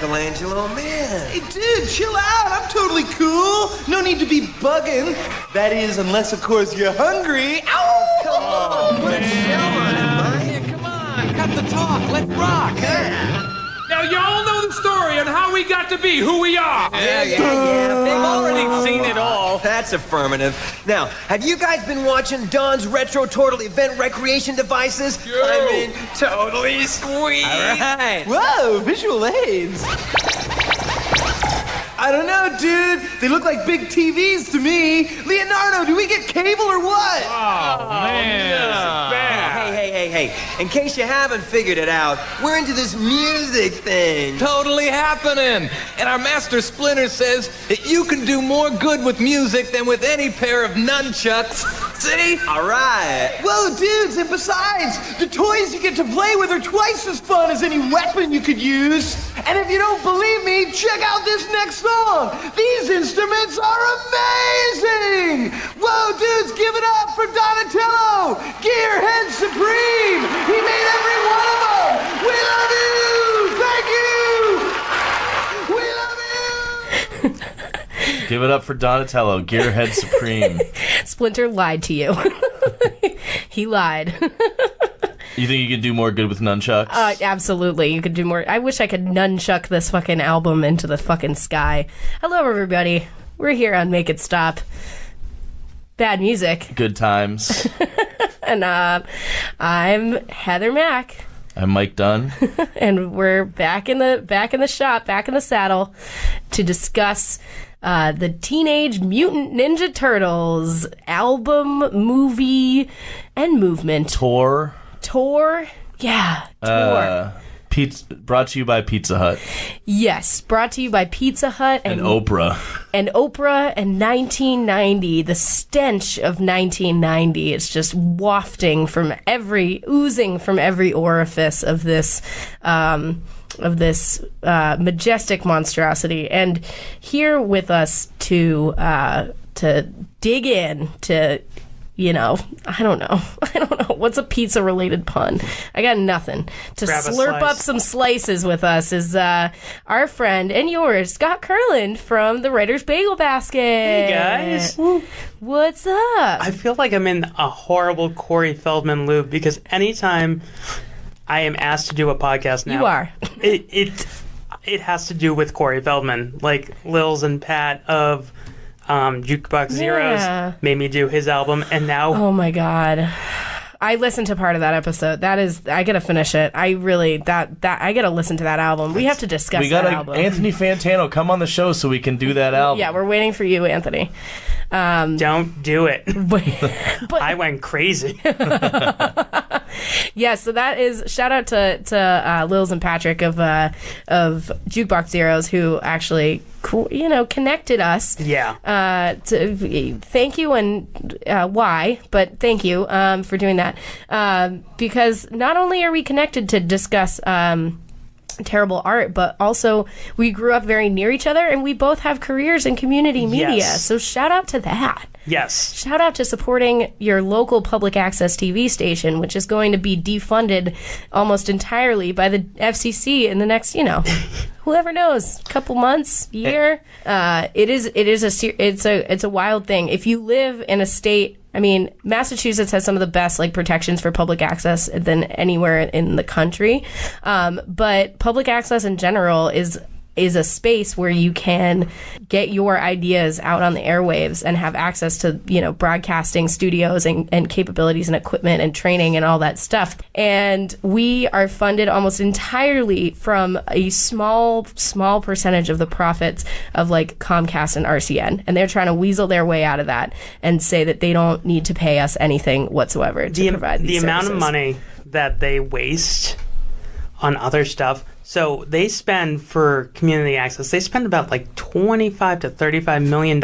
Michelangelo, man. Hey, dude, chill out. I'm totally cool. No need to be bugging. That is, unless, of course, you're hungry. Ow! Come on, put a show on it, Mike. Yeah, come on, cut the talk. Let's rock. Yeah. Now, you all know the story on how we got to be who we are. Yeah. They've already seen it all. That's affirmative. Now, have you guys been watching Don's Retro Turtle event recreation devices? Yo. I mean, totally sweet. All right. Whoa, visual aids. I don't know, dude. They look like big TVs to me. Leonardo, do we get cable or what? Oh, man, this is bad. Hey. In case you haven't figured it out, we're into this music thing. Totally happening. And our master Splinter says that you can do more good with music than with any pair of nunchucks. See? All right. Whoa, dudes, and besides, the toys you get to play with are twice as fun as any weapon you could use. And if you don't believe me, check out this next song. These instruments are amazing. Whoa, dudes, give it up for Donatello, Gearhead Supreme. He made every one of them. We love you. Thank you. We love you. Give it up for Donatello, Gearhead Supreme. Splinter lied to you. He lied. You think you could do more good with nunchucks? Absolutely. You could do more. I wish I could nunchuck this fucking album into the fucking sky. Hello, everybody. We're here on Make It Stop. Bad music. Good times. And I'm Heather Mack. I'm Mike Dunn. And we're back in the shop, back in the saddle to discuss the Teenage Mutant Ninja Turtles album, movie, and movement. Tour. Yeah, tour. Brought to you by Pizza Hut. Yes, brought to you by Pizza Hut and Oprah. And Oprah and 1990, the stench of 1990. It's just oozing from every orifice of this majestic monstrosity. And here with us to dig in to, I don't know. What's a pizza-related pun? I got nothing. To slurp up some slices with us is our friend and yours, Scott Kurland from the Writers Bagel Basket. Hey, guys. What's up? I feel like I'm in a horrible Corey Feldman loop because anytime I am asked to do a podcast now... You are. It has to do with Corey Feldman. Like Lils and Pat of... Jukebox Zeros made me do his album, and now... Oh, my God. I listened to part of that episode. I gotta finish it. I gotta listen to that album. We have to discuss that album. Anthony Fantano, come on the show so we can do that album. Yeah, we're waiting for you, Anthony. Don't do it. But I went crazy. Yeah, so that is shout out to Lils and Patrick of Jukebox Zeros who actually connected us. Yeah. Thank you and why, but thank you for doing that because not only are we connected to discuss terrible art, but also we grew up very near each other and we both have careers in community media. Yes. So shout out to that. Yes. Shout out to supporting your local public access TV station, which is going to be defunded almost entirely by the FCC in the next, whoever knows, couple months, year. It's a wild thing. If you live in a state, Massachusetts has some of the best protections for public access than anywhere in the country. But public access in general is a space where you can get your ideas out on the airwaves and have access to, broadcasting studios and capabilities and equipment and training and all that stuff. And we are funded almost entirely from a small percentage of the profits of Comcast and RCN. And they're trying to weasel their way out of that and say that they don't need to pay us anything whatsoever to provide these services. The amount of money that they waste on other stuff. So they spend for community access, they spend about $25 to $35 million,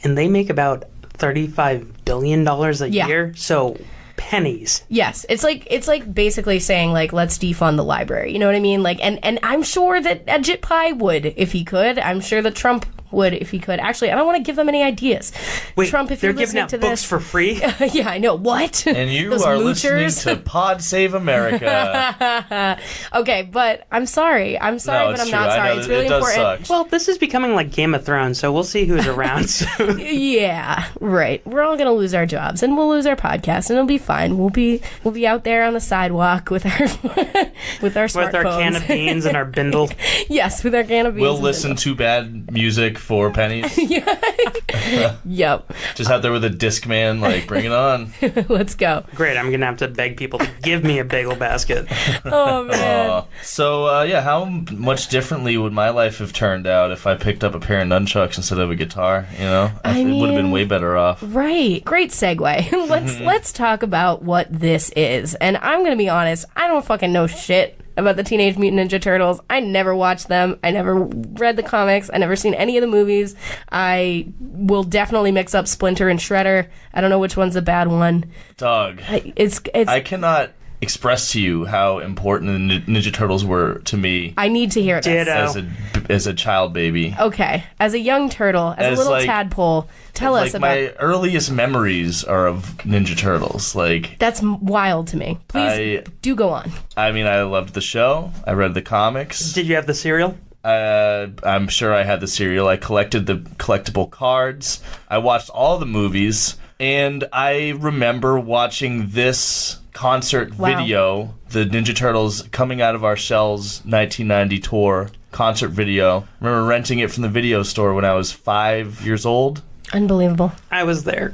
and they make about $35 billion a year. So pennies. Yes, it's like basically saying let's defund the library. You know what I mean? And I'm sure that Ajit Pai would if he could. I'm sure that Trump would if he could. Actually, I don't want to give them any ideas. Wait, Trump, if they're you're giving listening out to books this, for free? yeah, I know. What? And you Those are moochers? listening to Pod Save America. Okay, but I'm sorry. I'm sorry, No, but it's I'm not true. I sorry. know It's that really it does important. suck. Well, this is becoming like Game of Thrones, so we'll see who's around soon. Yeah, right. We're all gonna lose our jobs, and we'll lose our podcast, and it'll be fine. We'll be out there on the sidewalk with our with our smartphones. With our can of beans and our bindle. Yes, with our can of beans. We'll and listen to bad music for pennies. Yep. Just out there with a Discman, like, bring it on. Let's go. Great, I'm going to have to beg people to give me a bagel basket. Oh man. So, how much differently would my life have turned out if I picked up a pair of nunchucks instead of a guitar? You know, it would have been mean- way better off. Right. Great segue. Let's talk about what this is. And I'm gonna be honest, I don't fucking know shit about the Teenage Mutant Ninja Turtles. I never watched them. I never read the comics. I never seen any of the movies. I will definitely mix up Splinter and Shredder. I don't know which one's the bad one. Doug, It's I cannot express to you how important the Ninja Turtles were to me I need to hear this. Ditto. as a child baby. Okay. As a young turtle, as a As, little like- tadpole, tell us about my earliest memories are of Ninja Turtles. Like, That's wild to me. Please do go on. I mean, I loved the show. I read the comics. Did you have the cereal? I'm sure I had the cereal. I collected the collectible cards. I watched all the movies. And I remember watching this concert video, the Ninja Turtles Coming Out of Our Shells 1990 tour concert video. I remember renting it from the video store when I was 5 years old. Unbelievable. I was there.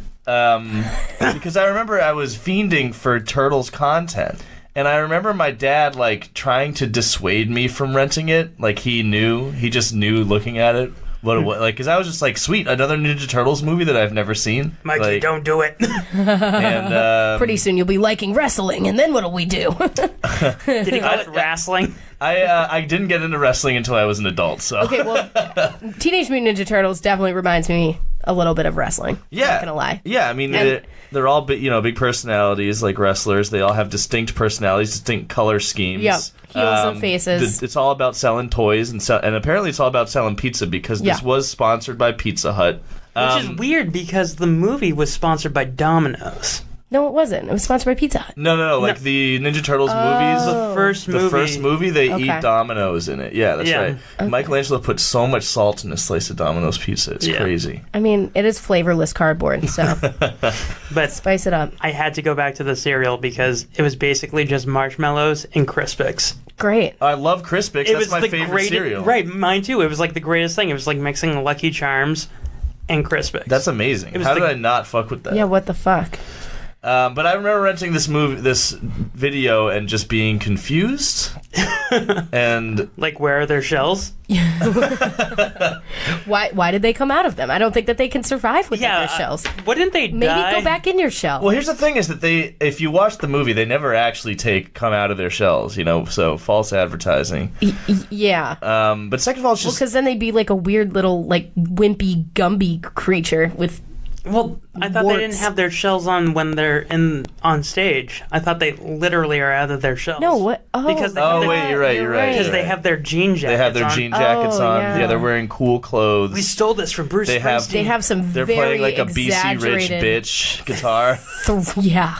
Because I remember I was fiending for Turtles content. And I remember my dad, like, trying to dissuade me from renting it. Like, he just knew looking at it. What it was, like, because I was just like, sweet, another Ninja Turtles movie that I've never seen. Mikey, like, don't do it. And Pretty soon you'll be liking wrestling, and then what'll we do? Did he call it wrestling? I didn't get into wrestling until I was an adult. So Okay, well, Teenage Mutant Ninja Turtles definitely reminds me a little bit of wrestling. yeah, Not gonna lie. Yeah, I mean, And- they're all big personalities, like wrestlers. They all have distinct personalities, distinct color schemes. Yep, heels and faces. It's all about selling toys and apparently it's all about selling pizza because this was sponsored by Pizza Hut. Which is weird because the movie was sponsored by Domino's. No, it wasn't. It was sponsored by Pizza Hut. No, like the Ninja Turtles movies. The first movie. The first movie, they Okay. eat Domino's in it. Yeah, that's Yeah. right. Okay. Michelangelo put so much salt in a slice of Domino's pizza. It's crazy. I mean, it is flavorless cardboard, so But spice it up. I had to go back to the cereal because it was basically just marshmallows and Crispix. Great. I love Crispix. That's my favorite cereal. Right, mine too. It was like the greatest thing. It was like mixing Lucky Charms and Crispix. That's amazing. was How the- did I not fuck with that? Yeah, what the fuck? But I remember renting this video, and just being confused. And like, where are their shells? Why did they come out of them? I don't think that they can survive without their shells. Wouldn't they Maybe die? go back in your shell. well, here's the thing: is that if you watch the movie, they never actually come out of their shells. You know, so false advertising. Yeah. But second of all, it's Well, just because then they'd be like a weird little, like, wimpy, Gumby creature with. Well, I thought they didn't warts. have their shells on when they're on stage. I thought they literally are out of their shells. No, what? Oh, Because they Oh have wait, you're right. You're right. because you're they right. have their jean jackets. They have their on. jean jackets Oh, on. yeah. They're wearing cool clothes. We stole this from Bruce They have- Springsteen. They have some They're very playing like a BC Rich exaggerated. bitch guitar. Yeah.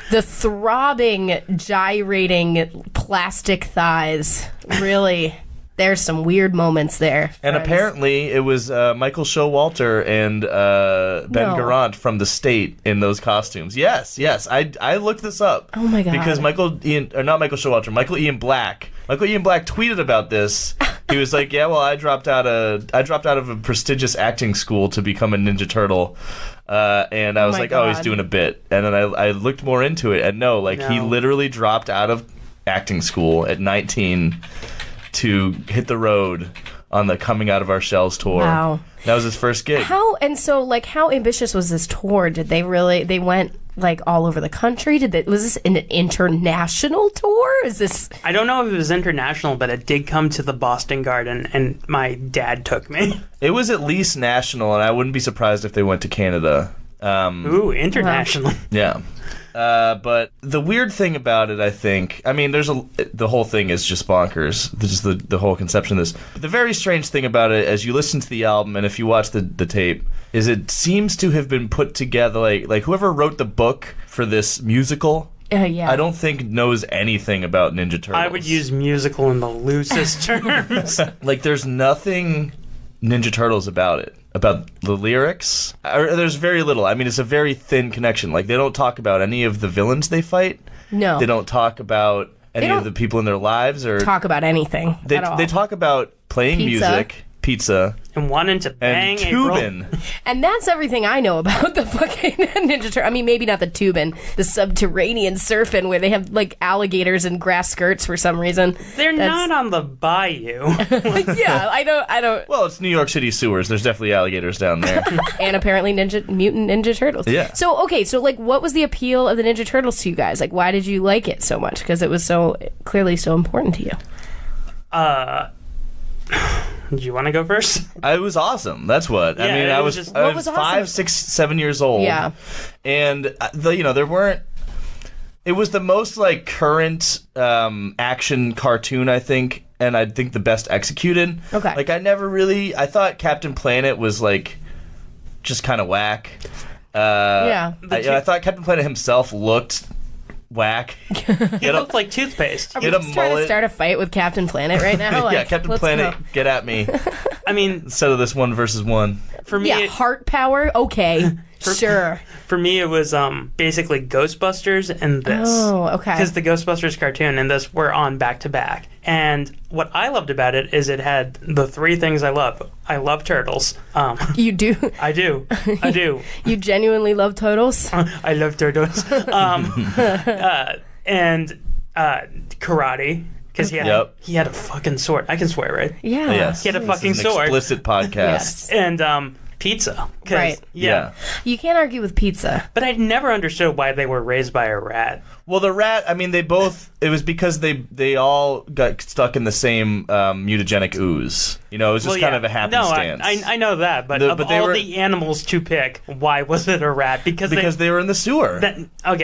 The throbbing, gyrating plastic thighs. Really, there's some weird moments there. And friends. apparently, it was Michael Showalter and Ben No. Garant from The State in those costumes. Yes. I looked this up. Oh my God. Because Michael Ian Black tweeted about this. He was like, "Yeah, well, I dropped out of a prestigious acting school to become a Ninja Turtle." And I was my like, "Oh, he's God. doing a bit." And then I looked more into it, and he No. literally dropped out of acting school at 19 to hit the road on the Coming Out of Our Shells tour. Wow. That was his first gig. How ambitious was this tour? Did they went like all over the country? Was this an international tour? Is this? I don't know if it was international, but it did come to the Boston Garden, and my dad took me. It was at least national, and I wouldn't be surprised if they went to Canada. Ooh, international. Yeah. But the weird thing about it, I think, I mean, the whole thing is just bonkers. Just the whole conception of this. But the very strange thing about it, as you listen to the album and if you watch the tape, is it seems to have been put together like whoever wrote the book for this musical. Yeah. I don't think knows anything about Ninja Turtles. I would use musical in the loosest terms. Like, there's nothing Ninja Turtles about it. About the lyrics. There's very little. I mean, it's a very thin connection. Like, they don't talk about any of the villains they fight. No. They don't talk about any of the people in their lives. Or talk about anything at all. They talk about playing music, pizza, and wanting to bang and tubing. And that's everything I know about the fucking Ninja Turtle. I mean, maybe not the tubing, the subterranean surfing where they have like alligators and grass skirts for some reason. They're not on the bayou. Yeah, I don't. Well, it's New York City sewers. There's definitely alligators down there. And apparently Mutant Ninja Turtles. Yeah. So, okay, so like what was the appeal of the Ninja Turtles to you guys? Like, why did you like it so much? Because it was so clearly so important to you. Do you want to go first? It was awesome. That's what. Yeah, I mean, I was awesome? 5, 6, 7 years old. Yeah. And, there weren't... It was the most, like, current action cartoon, I think, and I think the best executed. Okay. Like, I thought Captain Planet was, like, just kind of whack. Yeah. I thought Captain Planet himself looked whack. He looked like toothpaste. Are we just trying to start a fight with Captain Planet right now? Like, yeah, Captain Planet, get at me. I mean, instead of this 1 versus 1. For me, yeah, heart power. Okay, sure. For me, it was basically Ghostbusters and this. Oh, okay. Because the Ghostbusters cartoon and this were on back to back. And what I loved about it is it had the 3 things I love. I love turtles. You do? I do. I do. You genuinely love turtles? I love turtles. And karate. Because he had a fucking sword. I can swear, right? Yeah. Yes. He had a fucking This is an sword. explicit podcast. Yes. And pizza. Right. Yeah. You can't argue with pizza. But I never understood why they were raised by a rat. Well, the rat, I mean, it was because they all got stuck in the same mutagenic ooze. It was just kind of a happenstance. I know that, but the animals to pick, why was it a rat? Because they were in the sewer. That's I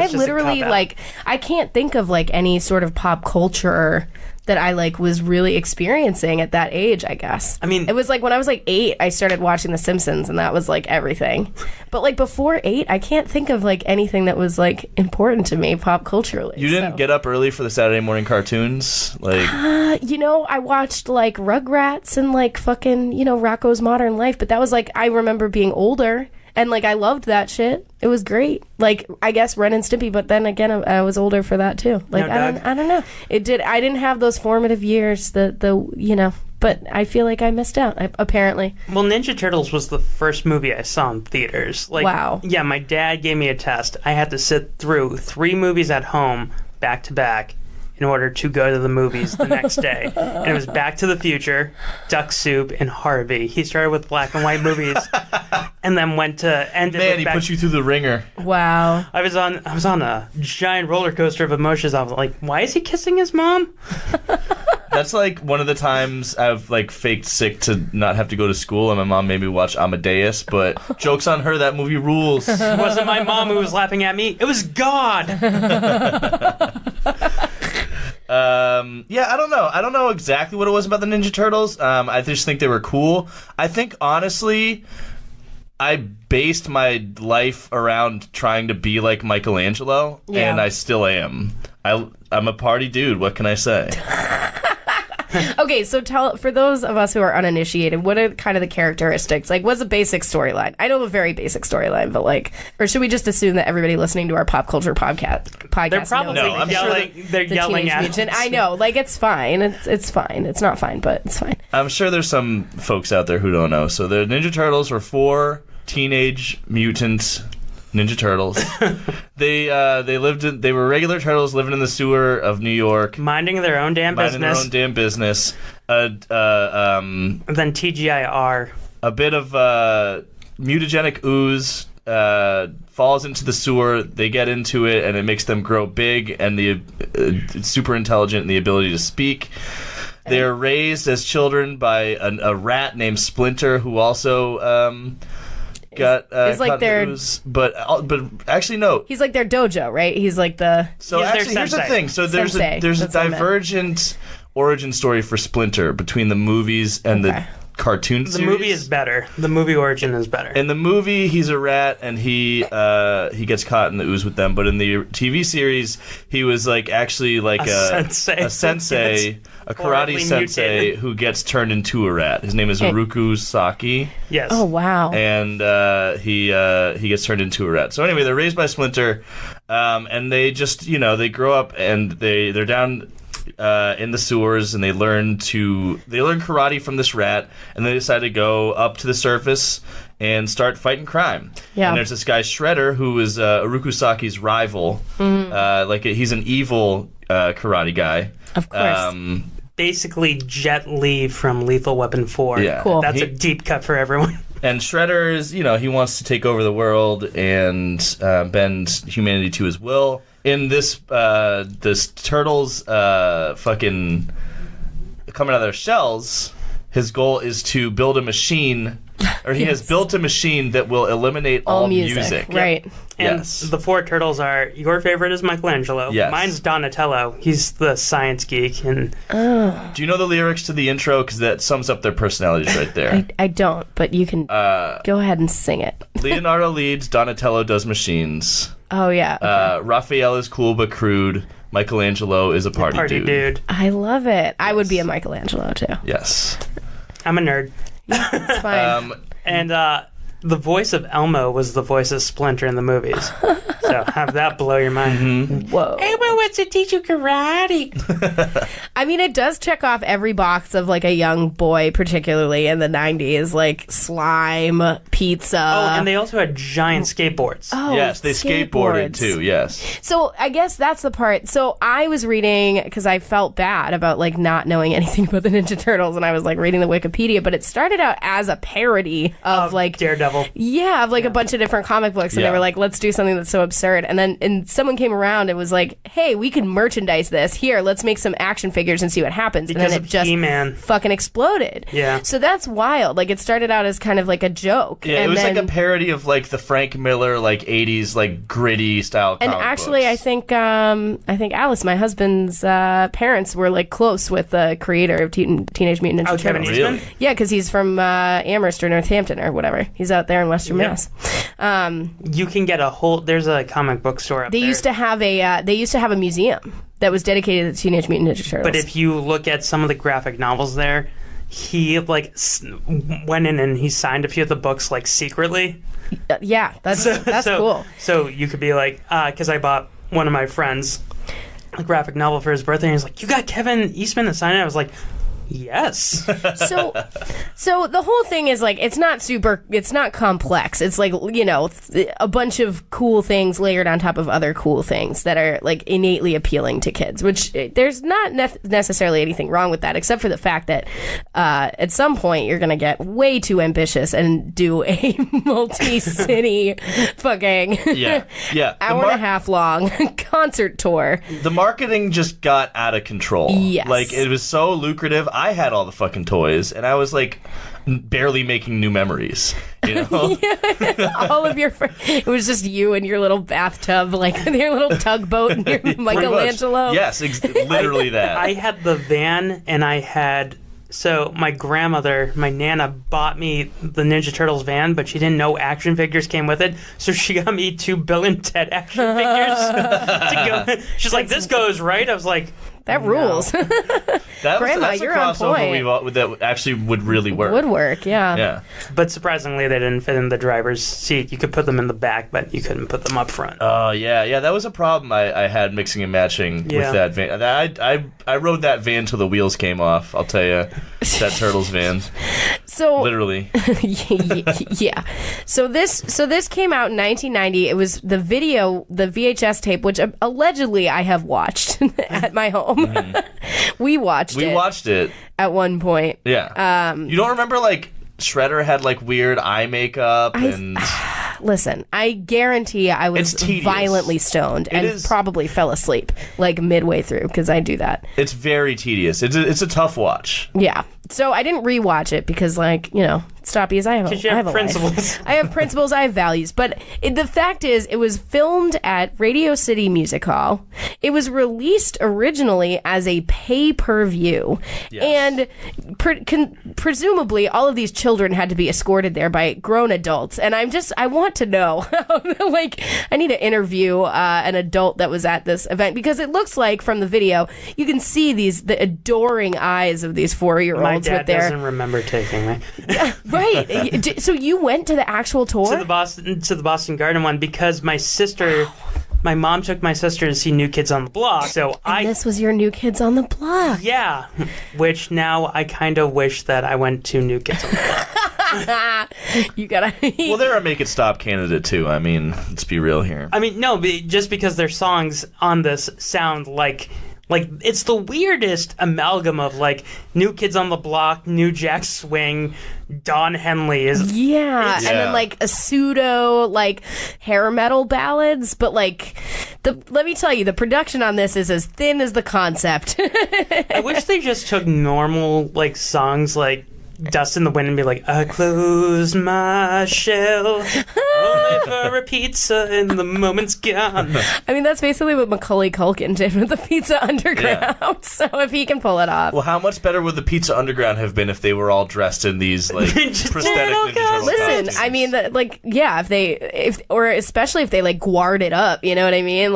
just literally, a cop-out. I can't think of, any sort of pop culture that I, was really experiencing at that age, I guess. I mean... It was, when I was, 8, I started watching The Simpsons, and that was, everything. But, before 8, I can't think of, anything that was, important to me pop culturally. You didn't get up early for the Saturday morning cartoons? I watched, Rugrats and, fucking, Rocko's Modern Life, but that was, I remember being older, and, I loved that shit. It was great. I guess Ren and Stimpy, but then again, I was older for that, too. I don't know. I didn't have those formative years, but I feel like I missed out, apparently. Well, Ninja Turtles was the first movie I saw in theaters. Wow. Yeah, my dad gave me a test. I had to sit through 3 movies at home, back to back, in order to go to the movies the next day. And it was Back to the Future, Duck Soup, and Harvey. He started with black and white movies, and then went to end it with he put you through the ringer. Wow. I was on a giant roller coaster of emotions. I was like, why is he kissing his mom? That's one of the times I've faked sick to not have to go to school, and my mom made me watch Amadeus, but joke's on her, that movie rules. It wasn't my mom who was laughing at me. It was God. Yeah, I don't know. I don't know exactly what it was about the Ninja Turtles. I just think they were cool. I think, honestly, I based my life around trying to be like Michelangelo, and I still am. I'm a party dude. What can I say? Okay, so for those of us who are uninitiated, what are kind of the characteristics? What's a basic storyline? I know a very basic storyline, but or should we just assume that everybody listening to our pop culture podcast they're probably I'm yelling, sure they're yelling at us. I know, it's fine. It's fine. It's not fine, but it's fine. I'm sure there's some folks out there who don't know. So the Ninja Turtles were 4 Teenage Mutant Ninja Turtles. They were regular turtles living in the sewer of New York, minding their own damn business. Then TGIR. A bit of mutagenic ooze falls into the sewer. They get into it, and it makes them grow big and the super intelligent and the ability to speak. They're raised as children by a rat named Splinter, who also got is like caught in the their- ooze, but actually no. He's like their dojo, right? He's like the... So He's their actually, here's the sensei. thing. So there's Sensei. a That's what I meant. divergent origin story for Splinter between the movies and Okay. the cartoon The series. movie is better. The movie origin is better. In the movie, he's a rat and he gets caught in the ooze with them. But in the TV series, he was like actually like a sensei. a karate Horribly sensei mutated. who gets turned into a rat. His name is Haruku Saki. Yes. Oh, wow. And he gets turned into a rat. So anyway, they're raised by Splinter, and they just they grow up and they're down in the sewers and they learn karate from this rat, and they decide to go up to the surface and start fighting crime. Yeah. And there's this guy Shredder who is Urukusaki's rival. He's an evil karate guy. Of course. Basically Jet Li from Lethal Weapon 4. Yeah. Cool. That's a deep cut for everyone. And Shredder is, he wants to take over the world and bend humanity to his will. In this turtles fucking coming out of their shells, his goal is to build a machine, or he has built a machine that will eliminate all music. Right. And Yes. the four turtles are, your favorite is Michelangelo. Yes. Mine's Donatello. He's the science geek. And Do you know the lyrics to the intro? Because that sums up their personalities right there. I don't, but you can go ahead and sing it. Leonardo leads, Donatello does machines. Oh, yeah. Okay. Raphael is cool but crude. Michelangelo is a party dude. I love it. I would be a Michelangelo, too. Yes. I'm a nerd. It's fine. And the voice of Elmo was the voice of Splinter in the movies. So have that blow your mind. Whoa. Elmo wants to teach you karate. I mean, it does check off every box of like a young boy, particularly in the 90s, like slime, pizza. Oh, and they also had giant skateboards. Oh, Yes, they skateboarded skateboards. too, yes. So I guess that's the part. So I was reading, because I felt bad about like not knowing anything about the Ninja Turtles, and I was like reading the Wikipedia, but it started out as a parody of like Daredevil. Yeah, of like a bunch of different comic books, and Yeah. they were like, let's do something that's so absurd. And then someone came around and was like, hey, we can merchandise this. Here, let's make some action figures and see what happens. Because and then of it just He-Man. fucking exploded. Yeah. So that's wild. Like, it started out as kind of like a joke. Yeah, and it was then, like a parody of like the Frank Miller like 80s like gritty style and comic actually, books. I think Alice, my husband's parents, were like close with the creator of Teenage Mutant Ninja Oh, Kevin Turtles. Eastman? Really? Yeah, because he's from Amherst or Northampton or whatever. He's out there in Western Yep. Mass. You can get there's a comic book store up They there. used to have a museum that was dedicated to Teenage Mutant Ninja Turtles. But if you look at some of the graphic novels there, he like went in and he signed a few of the books like secretly. yeah, that's so, cool. So you could be like, because I bought one of my friends a graphic novel for his birthday, and he's like, "You got Kevin Eastman to sign it?" I was like, "Yes." So the whole thing is like it's not complex. It's like a bunch of cool things layered on top of other cool things that are like innately appealing to kids. Which there's not necessarily anything wrong with that, except for the fact that at some point you're gonna get way too ambitious and do a multi-city fucking yeah. hour and a half long concert tour. The marketing just got out of control. Yes. Like, it was so lucrative. I had all the fucking toys, and I was like barely making new memories. You know? All of your it was just you and your little bathtub, like your little tugboat and your Pretty much. Michelangelo. Yes, literally that. I had the van, and I had. So my grandmother, my Nana, bought me the Ninja Turtles van, but she didn't know action figures came with it, so she got me 2 Bill and Ted action figures to go. She's like, "This goes right." I was like, That rules. Grandma, that's you're a on crossover point. that actually would really work. Would work, yeah. Yeah. but surprisingly, they didn't fit in the driver's seat. You could put them in the back, but you couldn't put them up front. Oh, yeah. That was a problem I had mixing and matching Yeah. with that van. I rode that van till the wheels came off, I'll tell you. That Turtles van. So Literally. yeah. So this came out in 1990. It was the VHS tape, which allegedly I have watched at my home. We watched it at one point. Yeah. You don't remember, like, Shredder had, like, weird eye makeup and... Listen, I guarantee I was It's tedious. violently stoned and is. probably fell asleep like midway through because I do that. It's very tedious. It's a tough watch. Yeah, So I didn't rewatch it because, Stoppies, I have a principles. life. I have principles, I have values. But the fact is, it was filmed at Radio City Music Hall. It was released originally as a pay-per-view. Yes. And presumably, all of these children had to be escorted there by grown adults. And I want to know, I need to interview an adult that was at this event, because it looks like from the video, you can see the adoring eyes of these 4-year-olds. My dad doesn't remember taking me. Right. So you went to the actual tour? To the Boston Garden one, because my sister, my mom took my sister to see New Kids on the Block. So this was your New Kids on the Block. Yeah. Which now I kind of wish that I went to New Kids on the Block. You gotta. Well, they're a Make It Stop candidate too. I mean, let's be real here. I mean, no, just because their songs on this sound like it's the weirdest amalgam of New Kids on the Block, New Jack Swing, Don Henley is and then a pseudo hair metal ballads, but let me tell you, the production on this is as thin as the concept. I wish they just took normal songs like Dust in the Wind and be like, I close my shell only for a pizza and the moment's gone. I mean, that's basically what Macaulay Culkin did with the Pizza Underground. Yeah. So if he can pull it off. Well, how much better would the Pizza Underground have been if they were all dressed in these prosthetic Ninja Turtle Listen, costumes? I mean, especially if they guard it up, you know what I mean?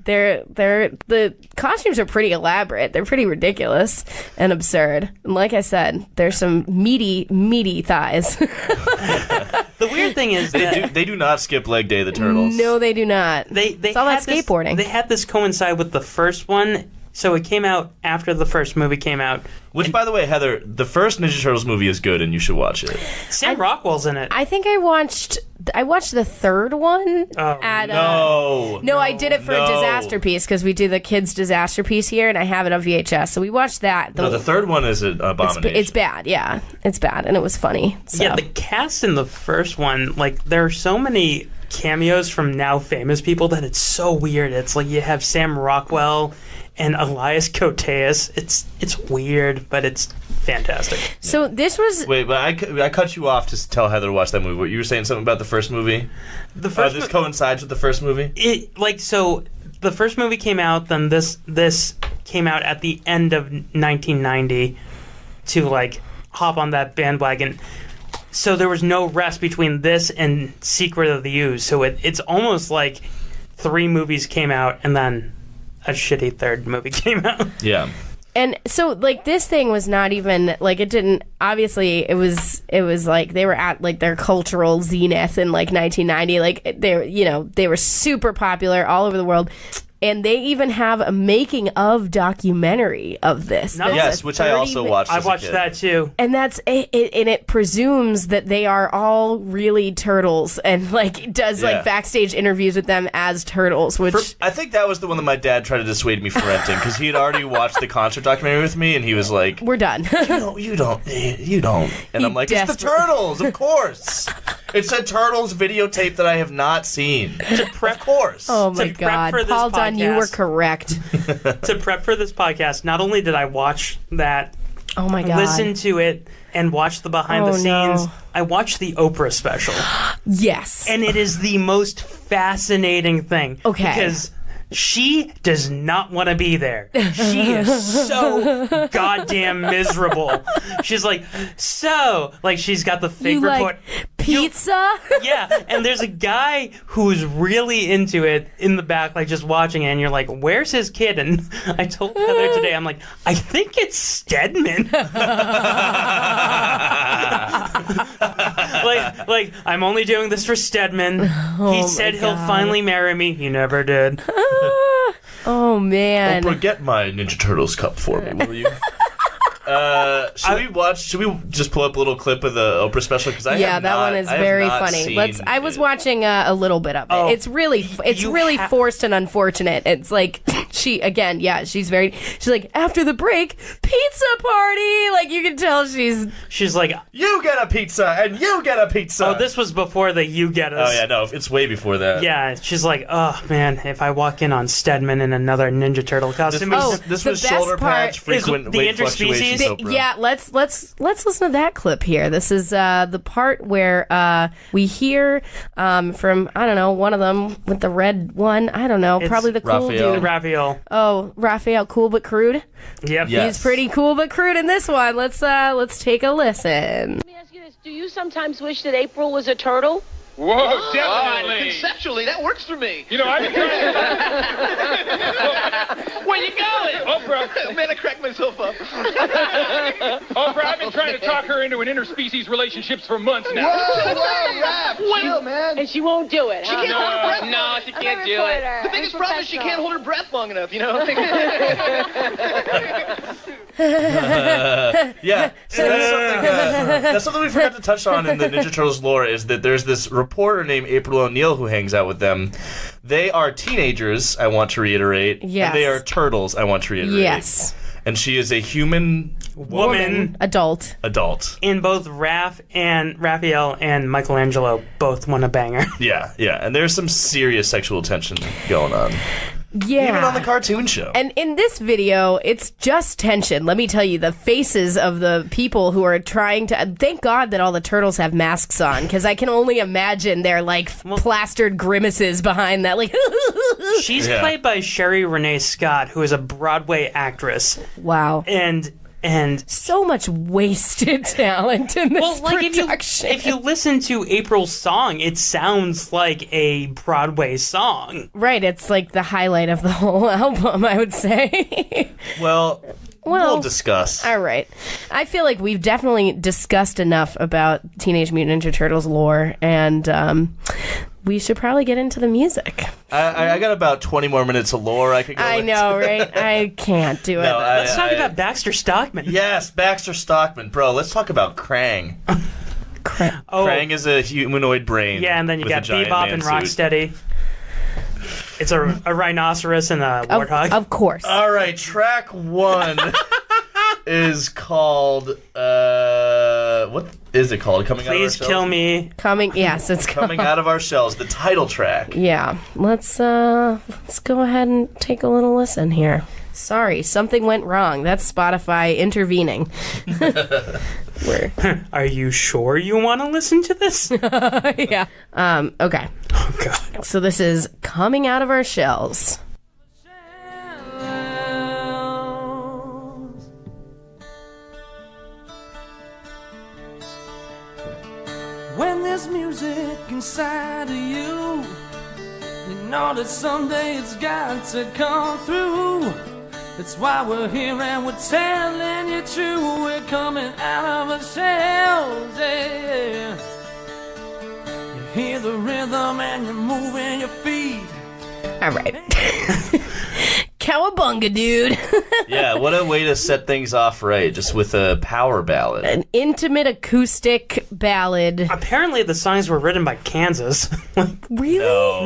The costumes are pretty elaborate. They're pretty ridiculous and absurd. And like I said, there's some meaty thighs. The weird thing is they do not skip leg day, the Turtles. No, they do not. It's all that skateboarding. They had this coincide with the first one. So it came out after the first movie came out. Which, by the way, Heather, the first Ninja Turtles movie is good, and you should watch it. Sam Rockwell's in it. I think I watched the third one. No, I did it for a disaster piece, because we do the kids' disaster piece here, and I have it on VHS. So we watched that. The third one is an abomination. It's bad, yeah. It's bad, and it was funny. So. Yeah, the cast in the first one, there are so many cameos from now famous people that it's so weird. It's you have Sam Rockwell and Elias Koteas. It's weird, but it's fantastic. So this was... Wait, but I cut you off to tell Heather to watch that movie. What, you were saying something about the first movie? This coincides with the first movie? So the first movie came out, then this came out at the end of 1990 to hop on that bandwagon. So there was no rest between this and Secret of the Ooze. So it's almost like 3 movies came out and then a shitty third movie came out. Yeah. And so this thing was not even it didn't, obviously it was they were at their cultural zenith in 1990. They were super popular all over the world. And they even have a making of documentary of this. Yes, which I also watched. I watched that too. And that's and it presumes that they are all really turtles, and does backstage interviews with them as turtles. Which I think that was the one that my dad tried to dissuade me from renting, because he had already watched the concert documentary with me, and he was like, "We're done." You don't. And I'm like, it's the Turtles, of course. It's a Turtles videotape that I have not seen. Of course. Oh my God, Paul Dunn, you were correct. To prep for this podcast, not only did I watch that, oh my God, listen to it, and watch the behind the scenes, I watched the Oprah special. Yes. And it is the most fascinating thing. Okay. Because she does not want to be there. She is so goddamn miserable. She's she's got the fake report. Pizza? Yeah, and there's a guy who's really into it in the back, just watching it, and you're like, where's his kid? And I told Heather today, I'm like, I think it's Stedman. I'm only doing this for Stedman. He said he'll finally marry me. He never did. Oh, man. Oprah, get my Ninja Turtles cup for me, will you? Should we just pull up a little clip of the Oprah special? Because that one is very funny. I was watching a little bit of it. It's really forced and unfortunate. It's she's like, after the break, pizza party. Like, you can tell she's like, you get a pizza and you get a pizza. Oh, this was before the you get us. Oh yeah, no, it's way before that. Yeah, she's like, oh man, if I walk in on Stedman in another Ninja Turtle costume. This was shoulder patch frequent the weight interspecies. fluctuations. Yeah, let's listen to that clip here. This is the part where we hear from, I don't know, one of them with the red one. I don't know, probably the cool Raphael. dude. Raphael. Oh, Raphael, cool but crude. Yep. Yes. He's pretty cool but crude in this one. Let's take a listen. Let me ask you this. Do you sometimes wish that April was a turtle? Whoa, definitely. Conceptually, that works for me. You know, I've been trying Where you going? Oprah. Man, I cracked myself up. Oprah, I've been trying to talk her into an interspecies relationships for months now. Whoa, Rap. Chill, man. And she won't do it, She huh? can't hold her breath. No, she can't do it. The biggest problem is she can't hold her breath long enough, you know? Yeah, so that's something we forgot to touch on in the Ninja Turtles lore, is that there's this reporter named April O'Neil who hangs out with them. They are teenagers, I want to reiterate. Yes. And they are turtles, I want to reiterate. Yes. And she is a human Woman. Adult. adult. Both Raphael and Michelangelo both want a banger. Yeah, and there's some serious sexual tension going on. Yeah. Even on the cartoon show. And in this video, it's just tension. Let me tell you, the faces of the people who are trying to... Thank God that all the turtles have masks on, because I can only imagine their, like, plastered grimaces behind that. Like, She's played by Sherry Renee Scott, who is a Broadway actress. wow. And So much wasted talent in this production. if you listen to April's song, it sounds like a Broadway song. Right, it's like the highlight of the whole album, I would say. Well, we'll discuss. All right. I feel like we've definitely discussed enough about Teenage Mutant Ninja Turtles lore, and we should probably get into the music. I got about 20 more minutes of lore I could go I into. know, right? I can't do it. No, Let's talk about Baxter Stockman. Yes, Baxter Stockman. Bro, let's talk about Krang. Krang is a humanoid brain. Yeah, and then you with got a giant Bebop man and suit. Rocksteady. It's a rhinoceros and a warthog. Of course. All right, track 1 is called, what is it called? Coming Out of Our Please Shells? kill me. Yes, it's Coming Out of Our Shells, the title track. Yeah. Let's go ahead and take a little listen here. Sorry, something went wrong. That's Spotify intervening. Are you sure you want to listen to this? Yeah. Okay. Oh, God. So this is Coming Out of Our Shells. When there's music inside of you, you know that someday it's got to come through. That's why we're here and we're telling you true. We're coming out of our shells, yeah. You hear the rhythm and you're moving your feet. All right. Cowabunga, dude. Yeah, what a way to set things off right, just with a power ballad. An intimate acoustic ballad. Apparently the songs were written by Kansas. Really?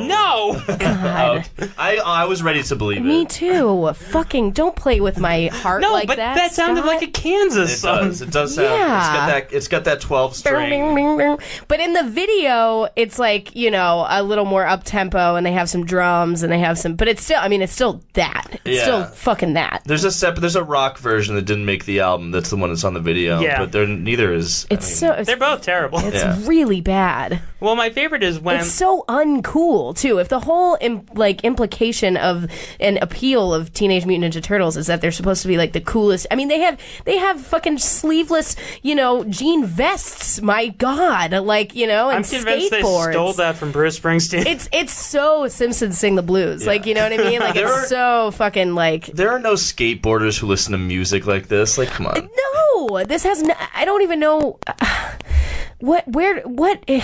No! God. I was ready to believe Me it. too. Fucking don't play with my heart No, like but that. that sounded Scott. like a Kansas It song. does. It does sound. Yeah. It's got that 12 string. But in the video, it's like, you know, a little more up tempo, and they have some drums, and they have some. But it's still, I mean, it's still that. It's still fucking that. There's a rock version that didn't make the album. That's the one that's on the video. Yeah. But neither is. They're both terrible. It's really bad. Well, my favorite is when It's so uncool too. If the whole implication of an appeal of Teenage Mutant Ninja Turtles is that they're supposed to be like the coolest. I mean, they have fucking sleeveless, you know, jean vests. My God, like, you know, and I'm convinced skateboards. they stole that from Bruce Springsteen. It's so Simpsons Sing the Blues. Like, you know what I mean? Like, it's so fucking like. There are no skateboarders who listen to music like this. Like, come on. No, this has. I don't even know. What? You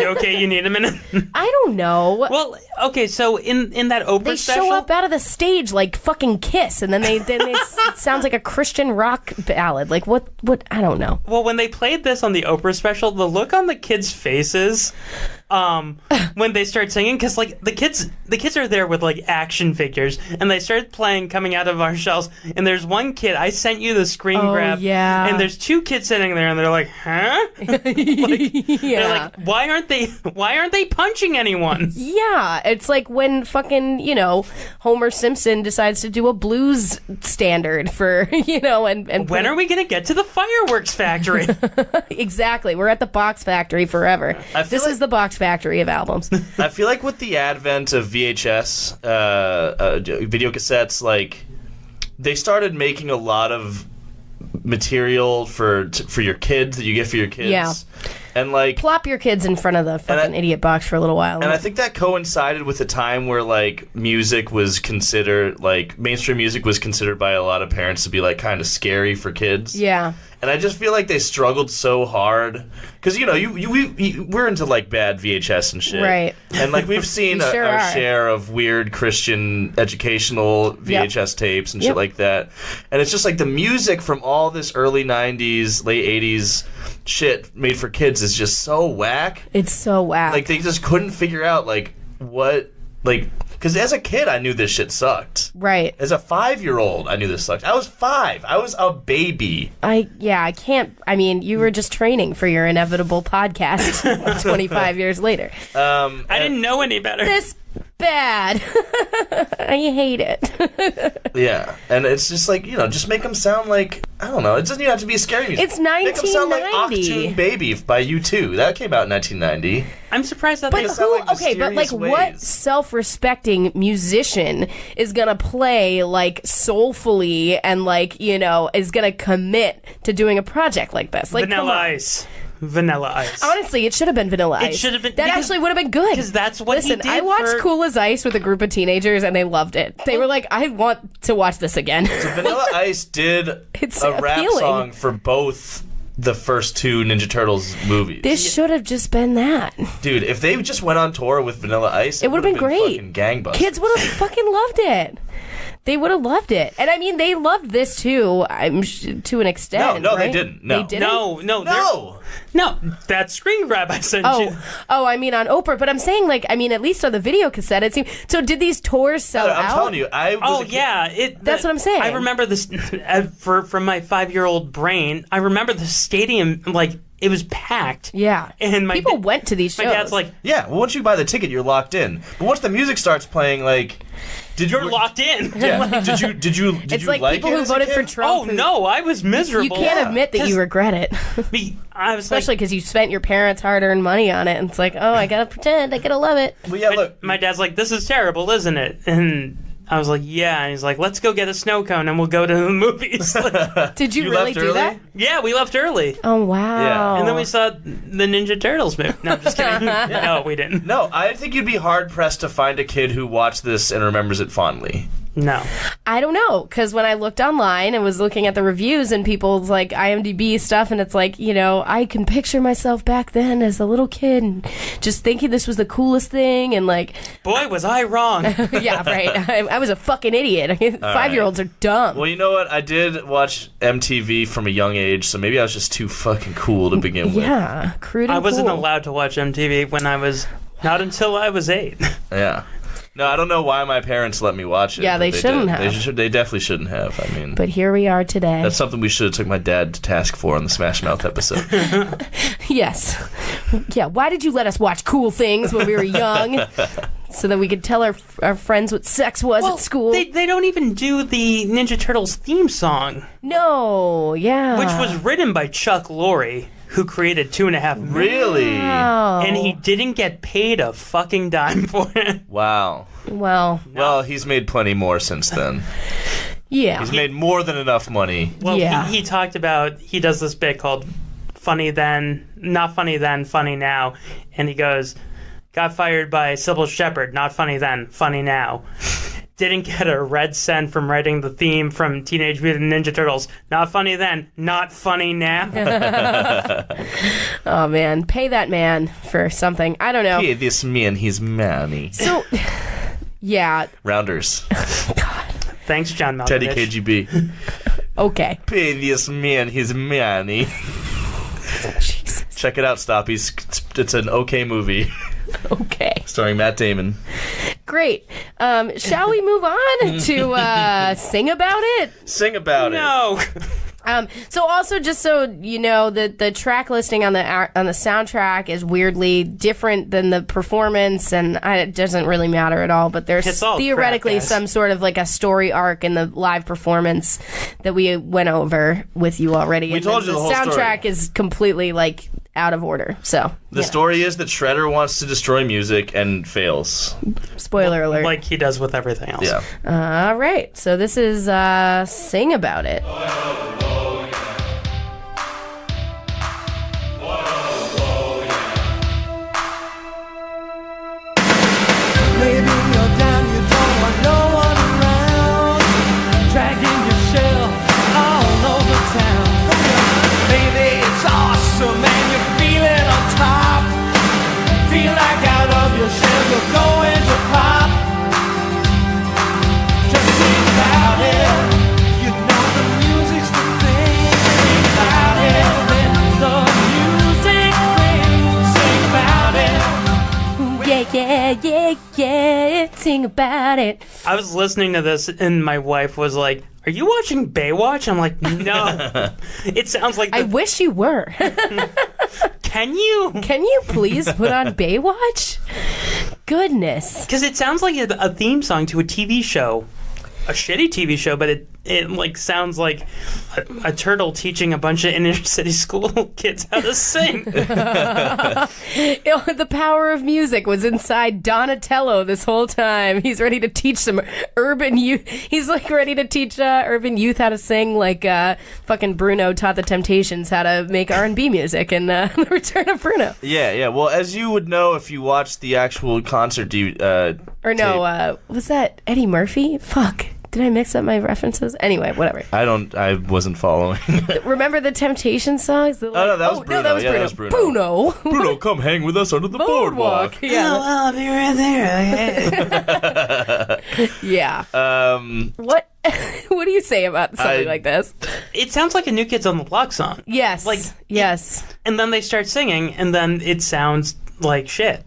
okay? You need a minute? I don't know. Well, okay, so in that Oprah They special, show up out of the stage like fucking Kiss, and then it sounds like a Christian rock ballad. Like what? I don't know. well, when they played this on the Oprah special, the look on the kids' faces when they start singing, because like the kids are there with like action figures, and they start playing coming out of our shells. And there's one kid, I sent you the screen grab, and there's two kids sitting there, and they're like, huh? They're like, why aren't they punching anyone? Yeah, it's like when fucking, Homer Simpson decides to do a blues standard for, and when are we gonna get to the fireworks factory? Exactly, we're at the box factory forever. This is the box factory of albums. I feel like with the advent of VHS, video cassettes, like, they started making a lot of material for your kids that you get for your kids. Yeah. And like, plop your kids in front of the fucking idiot box for a little while. And I think that coincided with the time where like music was considered, like mainstream music was considered by a lot of parents to be like kind of scary for kids. Yeah. And I just feel like they struggled so hard because we're into like bad VHS and shit, right? And like we've seen our share of weird Christian educational VHS tapes and shit like that. And it's just like the music from all this early '90s, late '80s shit made for kids is just so whack. It's so whack. Like they just couldn't figure out like what like. Because as a kid, I knew this shit sucked. Right. As a 5-year-old, I knew this sucked. I was 5. I was a baby. I can't. I mean, you were just training for your inevitable podcast 25 years later. I didn't know any better. This bad. I hate it. Yeah, and it's just like, just make them sound like, I don't know, it doesn't even have to be scary music. It's 1990. Make them sound like Octoon Baby by U2. That came out in 1990. I'm surprised that but what self-respecting musician is gonna play like soulfully and like, is gonna commit to doing a project like this? Like Vanilla Ice. Honestly, it should have been Vanilla Ice. It should have been. That actually would have been good. Because that's what he did. I watched Cool as Ice with a group of teenagers, and they loved it. They were like, I want to watch this again. So Vanilla Ice did a rap song for both the first two Ninja Turtles movies. This should have just been that. Dude, if they just went on tour with Vanilla Ice, it would have been great. Fucking gangbusters. Kids would have fucking loved it. They would have loved it. And I mean, they loved this too, to an extent. No, right? they didn't. No. They didn't? No, that screen grab I sent you. Oh, I mean on Oprah. But I'm saying, like, I mean, at least on the video cassette, it seemed. So did these tours sell out? I'm telling you. That's what I'm saying. I remember this, from my 5-year-old brain, I remember the stadium, like, it was packed. Yeah. And people went to these shows. My dad's like, yeah, well, once you buy the ticket, you're locked in. But once the music starts playing, like... You're locked in. Yeah. Did you it's like people who voted for Trump. Oh, no, I was miserable. You can't admit that you regret it. Especially because you spent your parents' hard-earned money on it. And it's like, oh, I gotta pretend. I gotta love it. Well, yeah, look. My dad's like, this is terrible, isn't it? And I was like, yeah. And he's like, let's go get a snow cone and we'll go to the movies. Did you really do that? Yeah, we left early. Oh, wow. Yeah. And then we saw the Ninja Turtles movie. No, I'm just kidding. No, we didn't. No, I think you'd be hard-pressed to find a kid who watched this and remembers it fondly. No. I don't know, because when I looked online and was looking at the reviews and people's like IMDb stuff, and it's like, I can picture myself back then as a little kid and just thinking this was the coolest thing, and like... Boy, was I wrong. Yeah, right. I was a fucking idiot. 5-year-olds are dumb. Well, you know what? I did watch MTV from a young age, so maybe I was just too fucking cool to begin with. Yeah, crude and I wasn't cool. allowed to watch MTV when I was... Not until I was 8. Yeah. No, I don't know why my parents let me watch it. Yeah, they shouldn't have. They definitely shouldn't have. I mean, but here we are today. That's something we should have took my dad to task for on the Smash Mouth episode. Yes. Yeah. Why did you let us watch cool things when we were young? So that we could tell our friends what sex was at school. They don't even do the Ninja Turtles theme song. No. Yeah. Which was written by Chuck Lorre, who created 2.5 Million. Really? Wow. And he didn't get paid a fucking dime for it. Wow. Well, he's made plenty more since then. Yeah. He's made more than enough money. Well, yeah. he talked about, he does this bit called Funny Then, Not Funny Then, Funny Now. And he goes, got fired by Sybil Shepherd, not funny then, funny now. Didn't get a red cent from writing the theme from Teenage Mutant Ninja Turtles. Not funny then, not funny now. Oh, man. Pay that man for something. I don't know. Pay this man his money. So, yeah. Rounders. God. Thanks, John Malkovich. Teddy KGB. Okay. Pay this man his money. Jesus. Check it out, Stoppies. It's an okay movie. Okay. Starring Matt Damon. Great. Shall we move on to Sing About It? Sing about it. No. So also, just so you know, the track listing on the soundtrack is weirdly different than the performance, and it doesn't really matter at all. But there's theoretically crap, guys. some sort of like a story arc in the live performance that we went over with you already. We told you the whole soundtrack story. is completely like out of order. So The story is that Shredder wants to destroy music and fails. spoiler alert. Like he does with everything else. Yeah. All right. So this is Sing About It. Maybe you're down, you don't want no one around, dragging your shell all over town. Baby, it's awesome and you're feeling on top. Feel like out of your shell you're going to pop. Just sing about it. You know the music's the thing. Sing about it. Let the music ring. Sing about it. Yeah, sing about it. I was listening to this and my wife was like, "Are you watching Baywatch?" I'm like, "No." It sounds like I wish you were. Can you? Can you please put on Baywatch? Goodness. Because it sounds like a theme song to a TV show. A shitty TV show, but it like sounds like a turtle teaching a bunch of inner city school kids how to sing. The power of music was inside Donatello this whole time. He's ready to teach some urban youth. He's like ready to teach urban youth how to sing, like fucking Bruno taught the Temptations how to make R&B music in The Return of Bruno. Yeah. Well, as you would know if you watched the actual concert Was that Eddie Murphy? Fuck. Did I mix up my references? Anyway, whatever. I wasn't following. Remember the Temptation songs? That that was Bruno. No, that was Yeah, Bruno. that was Bruno. Bruno. Bruno, come hang with us under the boardwalk. Yeah. I'll be right there. Yeah. What? What do you say about something like this? It sounds like a New Kids on the Block song. Yes. Yes. And then they start singing, and then it sounds like shit.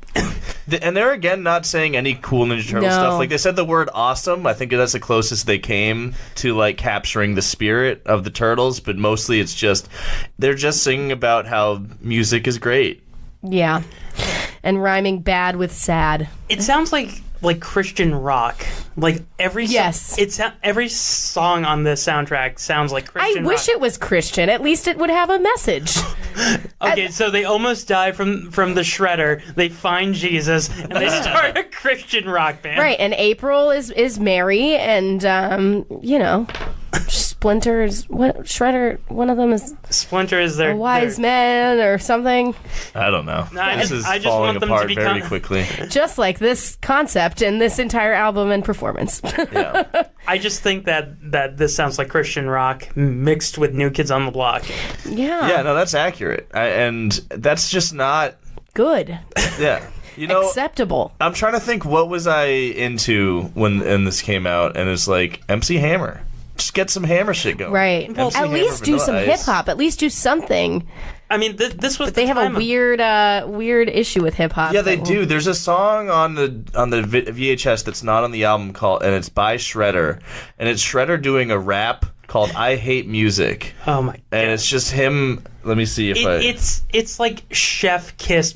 And they're again not saying any cool Ninja Turtle stuff. Like they said the word awesome. I think that's the closest they came to like capturing the spirit of the Turtles, but mostly it's just they're just singing about how music is great. Yeah. And rhyming bad with sad. It sounds like Christian rock. Like every every song on this soundtrack sounds like Christian rock. I wish it was Christian. At least it would have a message. Okay, so they almost die from the shredder. They find Jesus and they start a Christian rock band. Right, and April is Mary, and Splinter is Shredder. One of them is Splinter is their wise man or something. I don't know. No, this is I just falling want them apart to very quickly. Just like this concept and this entire album and performance. Yeah. I just think that this sounds like Christian rock mixed with New Kids on the Block. Yeah. Yeah, no, that's accurate. And that's just not good. Yeah. Acceptable. I'm trying to think what was I into when this came out, and it's like MC Hammer. Just get some Hammer shit going. Right. Well, at least do some hip hop. At least do something. I mean, this was. But they have a weird issue with hip hop. Yeah, they do. There's a song on the VHS that's not on the album and it's by Shredder, and it's Shredder doing a rap called "I Hate Music." Oh my god! And it's just him. Let me see if It's like chef kiss.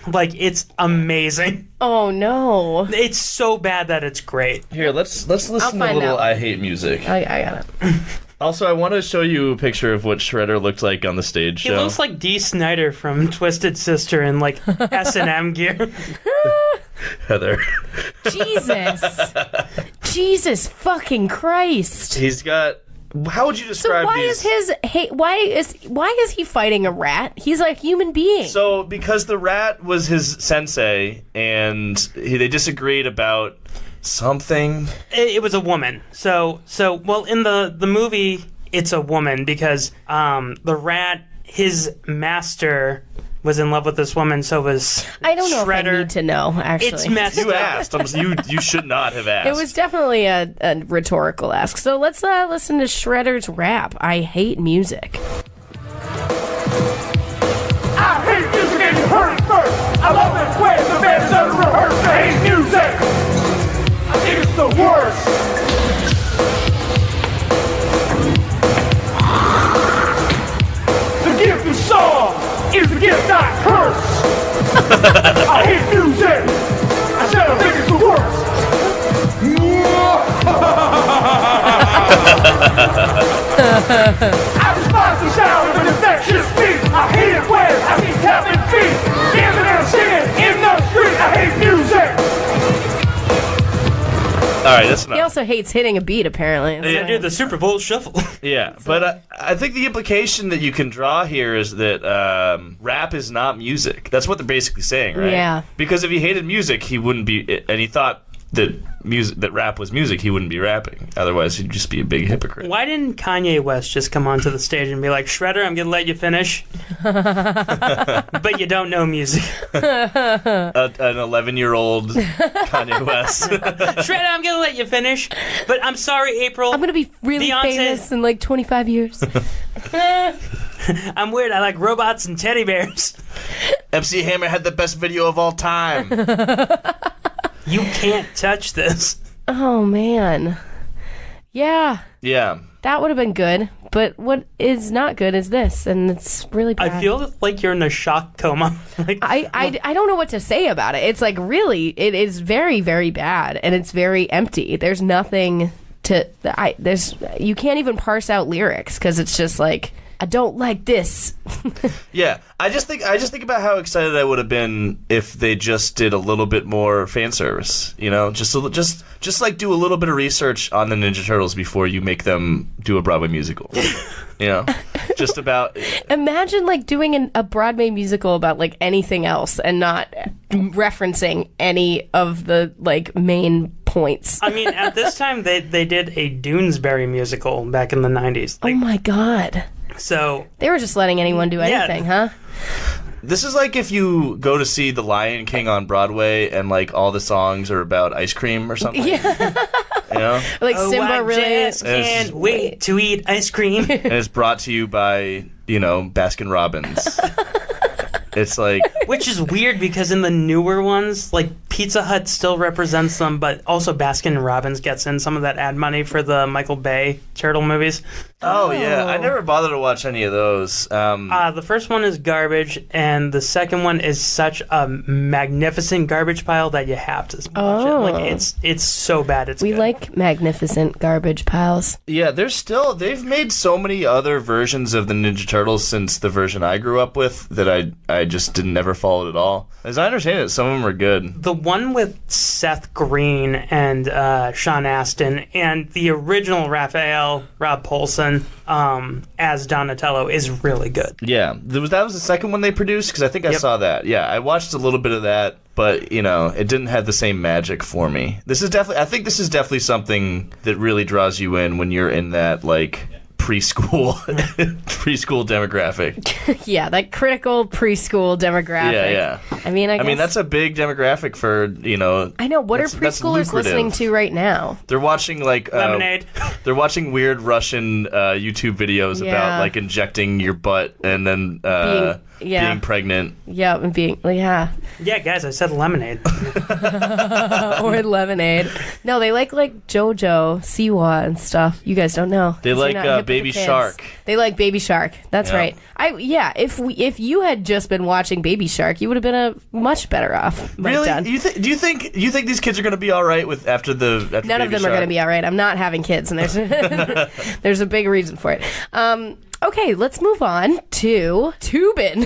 Like it's amazing. Oh no! It's so bad that it's great. Here, let's listen to a little "I Hate Music." I got it. Also, I want to show you a picture of what Shredder looked like on the stage show. He looks like Dee Snider from Twisted Sister in like S&M gear. Heather. Jesus fucking Christ. He's got. How would you describe why is he fighting a rat? He's like a human being. So because the rat was his sensei and they disagreed about something. It was a woman. So well in the movie it's a woman because the rat, his master, was in love with this woman, so was I don't know Shredder. if I need to know, actually. It's messed You up. asked. You should not have asked. It was definitely a rhetorical ask. So let's listen to Shredder's rap, I Hate Music. I hate music and you heard it first. I love it when the band is worse. The gift of song is the gift I curse. I hate music. I said I think it's the worst. I despise the sound of an infectious beat. I hate it when I see tapping feet. Dancing and singing in the street. I hate music. All right, that's enough. He also hates hitting a beat, apparently. Yeah, dude, the Super Bowl shuffle. Yeah, but I think the implication that you can draw here is that rap is not music. That's what they're basically saying, right? Yeah. Because if he hated music, he wouldn't be, and he thought that rap was music, he wouldn't be rapping. Otherwise, he'd just be a big hypocrite. Why didn't Kanye West just come onto the stage and be like, Shredder, I'm going to let you finish, but you don't know music. An 11-year-old Kanye West. Shredder, I'm going to let you finish, but I'm sorry, April. I'm going to be really Beyonce. famous in like 25 years. I'm weird. I like robots and teddy bears. MC Hammer had the best video of all time. You can't touch this. Oh, man. Yeah. Yeah. That would have been good. But what is not good is this, and it's really bad. I feel like you're in a shock coma. I don't know what to say about it. It's like, really, it is very, very bad, and it's very empty. There's nothing to... you can't even parse out lyrics, because it's just like... I don't like this. Yeah, I just think about how excited I would have been if they just did a little bit more fan service. You know, just like do a little bit of research on the Ninja Turtles before you make them do a Broadway musical. You know, just about. Imagine like doing a Broadway musical about like anything else and not referencing any of the like main points. I mean, at this time they did a Doonesbury musical back in the 90s. Like, oh my god. So they were just letting anyone do anything, huh? This is like if you go to see The Lion King on Broadway and like all the songs are about ice cream or something. Yeah. You know? Like Simba I really just can't wait to eat ice cream. And it's brought to you by, Baskin Robbins. It's like... Which is weird because in the newer ones, like Pizza Hut still represents them, but also Baskin Robbins gets in some of that ad money for the Michael Bay turtle movies. Oh, yeah. I never bothered to watch any of those. The first one is garbage, and the second one is such a magnificent garbage pile that you have to watch it. Like, it's so bad, it's We good. like magnificent garbage piles. Yeah, they've made so many other versions of the Ninja Turtles since the version I grew up with that I just never followed at all. As I understand it, some of them are good. The one with Seth Green and Sean Astin and the original Rob Paulson as Donatello is really good. Yeah, that was the second one they produced because I think I saw that. Yeah, I watched a little bit of that, but it didn't have the same magic for me. I think this is definitely something that really draws you in when you're in that like preschool demographic. Yeah, that critical preschool demographic. Yeah. I mean, I mean that's a big demographic for I know. What are preschoolers lucrative. listening to right now? They're watching like Lemonade. They're watching weird Russian YouTube videos about like injecting your butt and then being pregnant. Yeah, and being yeah. Yeah, guys, I said lemonade. Or lemonade. No, they like JoJo, Siwa, and stuff. You guys don't know. They like Baby Shark. They like Baby Shark. That's right. If you had just been watching Baby Shark, you would have been much better off. Really? Do you think these kids are going to be all right after None Baby of them Shark? are going to be all right. I'm not having kids, and there's a big reason for it. Okay, let's move on to Tubin,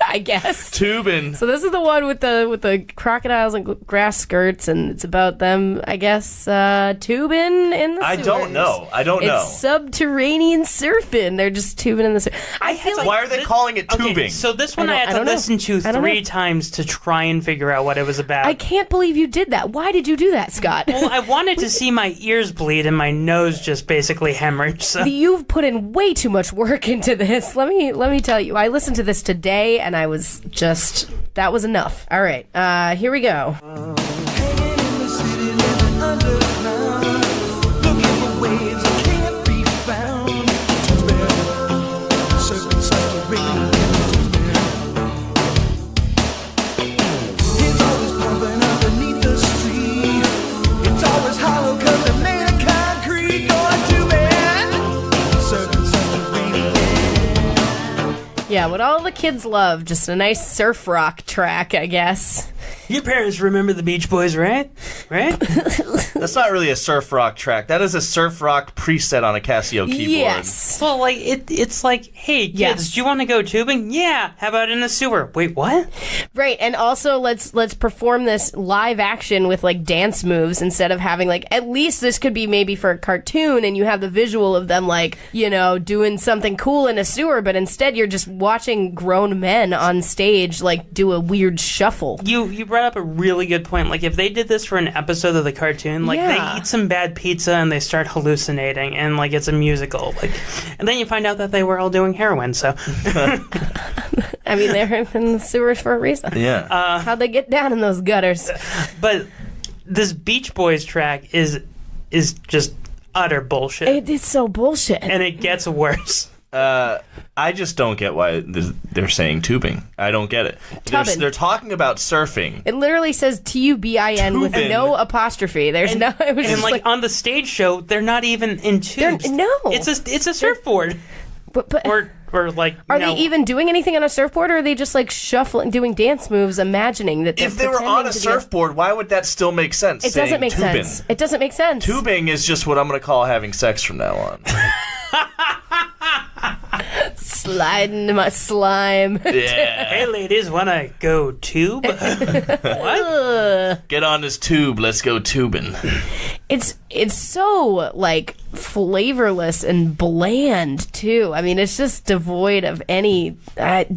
I guess. Tubin. So this is the one with the crocodiles and grass skirts, and it's about them, I guess, tubing in the sewers. I don't know. It's subterranean surfing. They're just tubing in the sewers. Why are they calling it tubing? Okay, so this one I had to listen to 3 times to try and figure out what it was about. I can't believe you did that. Why did you do that, Scott? Well, I wanted to see my ears bleed and my nose just basically hemorrhage. So. You've put in way too much work into this. Let me tell you. I listened to this today, and I was just... That was enough. All right. Here we go. It's always Yeah, what all the kids love. Just a nice surf rock track, I guess. Your parents remember the Beach Boys, right? Right? That's not really a surf rock track. That is a surf rock preset on a Casio keyboard. Yes. Well, like, it's like, hey, kids, do you want to go tubing? Yeah. How about in the sewer? Wait, what? Right, and also let's perform this live action with, like, dance moves instead of having, like, at least this could be maybe for a cartoon and you have the visual of them, like, you know, doing something cool in a sewer, but instead you're just watching grown men on stage, like, do a weird shuffle. You brought up a really good point. Like, if they did this for an episode of the cartoon, like, they eat some bad pizza and they start hallucinating, and, like, it's a musical. Like, and then you find out that they were all doing heroin, so... I mean, they're in the sewers for a reason. Yeah. How'd they get down in those gutters? But this Beach Boys track is just utter bullshit. It's so bullshit. And it gets worse. I just don't get why they're saying tubing. I don't get it. They're talking about surfing. It literally says Tubin with no apostrophe. There's no. It was And just like on the stage show, they're not even in tubes. No. It's a surfboard. But or like, are they even doing anything on a surfboard, or are they just like shuffling, doing dance moves, imagining that? If they were on a surfboard, why would that still make sense? It doesn't make sense. It doesn't make sense. Tubing is just what I'm going to call having sex from now on. Sliding my slime. Yeah. Hey, ladies, wanna go tube? What? Get on this tube. Let's go tubing. It's so like flavorless and bland too. I mean, it's just devoid of any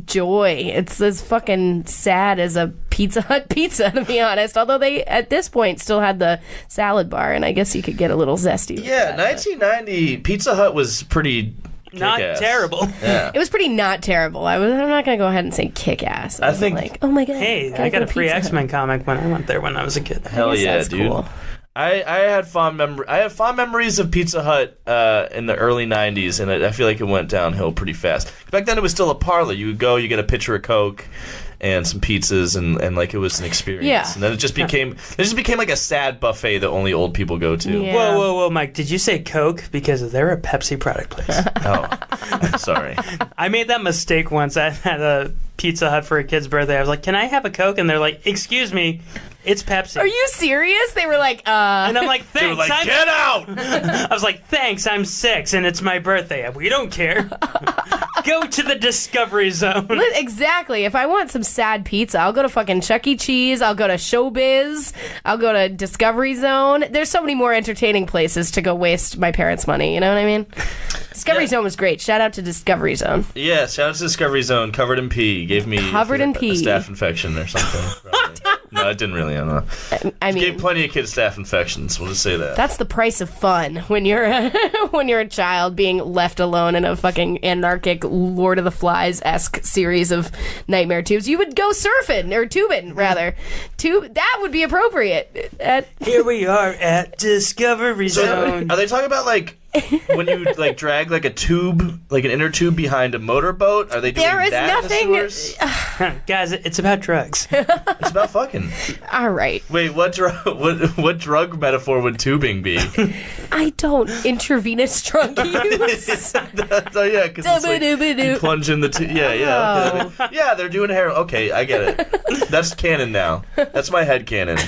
joy. It's as fucking sad as a Pizza Hut pizza, to be honest. Although they at this point still had the salad bar, and I guess you could get a little zesty. With Yeah, that, 1990 Pizza Hut was pretty. Not kick-ass. terrible. Yeah. It was pretty not terrible. I'm not going to go ahead and say kick-ass. I think- like, oh my god. Hey, I got a free X-Men comic when I went there when I was a kid. Hell yeah, that's dude. cool. I had fond memories of Pizza Hut in the early 90s, and I feel like it went downhill pretty fast. Back then it was still a parlor. You would go, you get a pitcher of Coke and some pizzas, and like it was an experience. Yeah. And then it just became like a sad buffet that only old people go to. Yeah. Whoa, Mike, did you say Coke? Because they're a Pepsi product place. Oh, I'm sorry. I made that mistake once. I had a Pizza Hut for a kid's birthday. I was like, can I have a Coke? And they're like, excuse me, it's Pepsi. Are you serious? They were like, And I'm like, thanks. They were like, get out! I was like, thanks, I'm 6 and it's my birthday. We don't care. Go to the Discovery Zone. Exactly. If I want some sad pizza, I'll go to fucking Chuck E. Cheese. I'll go to Showbiz. I'll go to Discovery Zone. There's so many more entertaining places to go waste my parents' money. You know what I mean? Discovery Zone was great. Shout out to Discovery Zone. Yeah, shout out to Discovery Zone. Covered in pee. Gave me a staph infection or something. No, it didn't really. I don't know. I mean, gave plenty of kids staph infections. We'll just say that. That's the price of fun when you're a child being left alone in a fucking anarchic Lord of the Flies-esque series of nightmare tubes. You would go surfing or tubing rather. That would be appropriate. Here we are at Discovery Zone. Are they talking about like when you like drag like a tube, like an inner tube behind a motorboat? Are they doing There is that nothing. in the sewers? Guys, it's about drugs. It's about fucking. All right. Wait, what drug metaphor would tubing be? I don't. Intravenous drug use. Oh yeah, because it's like you plunge in the tube. Yeah. Okay. Yeah, they're doing heroin. Okay, I get it. That's canon now. That's my head canon.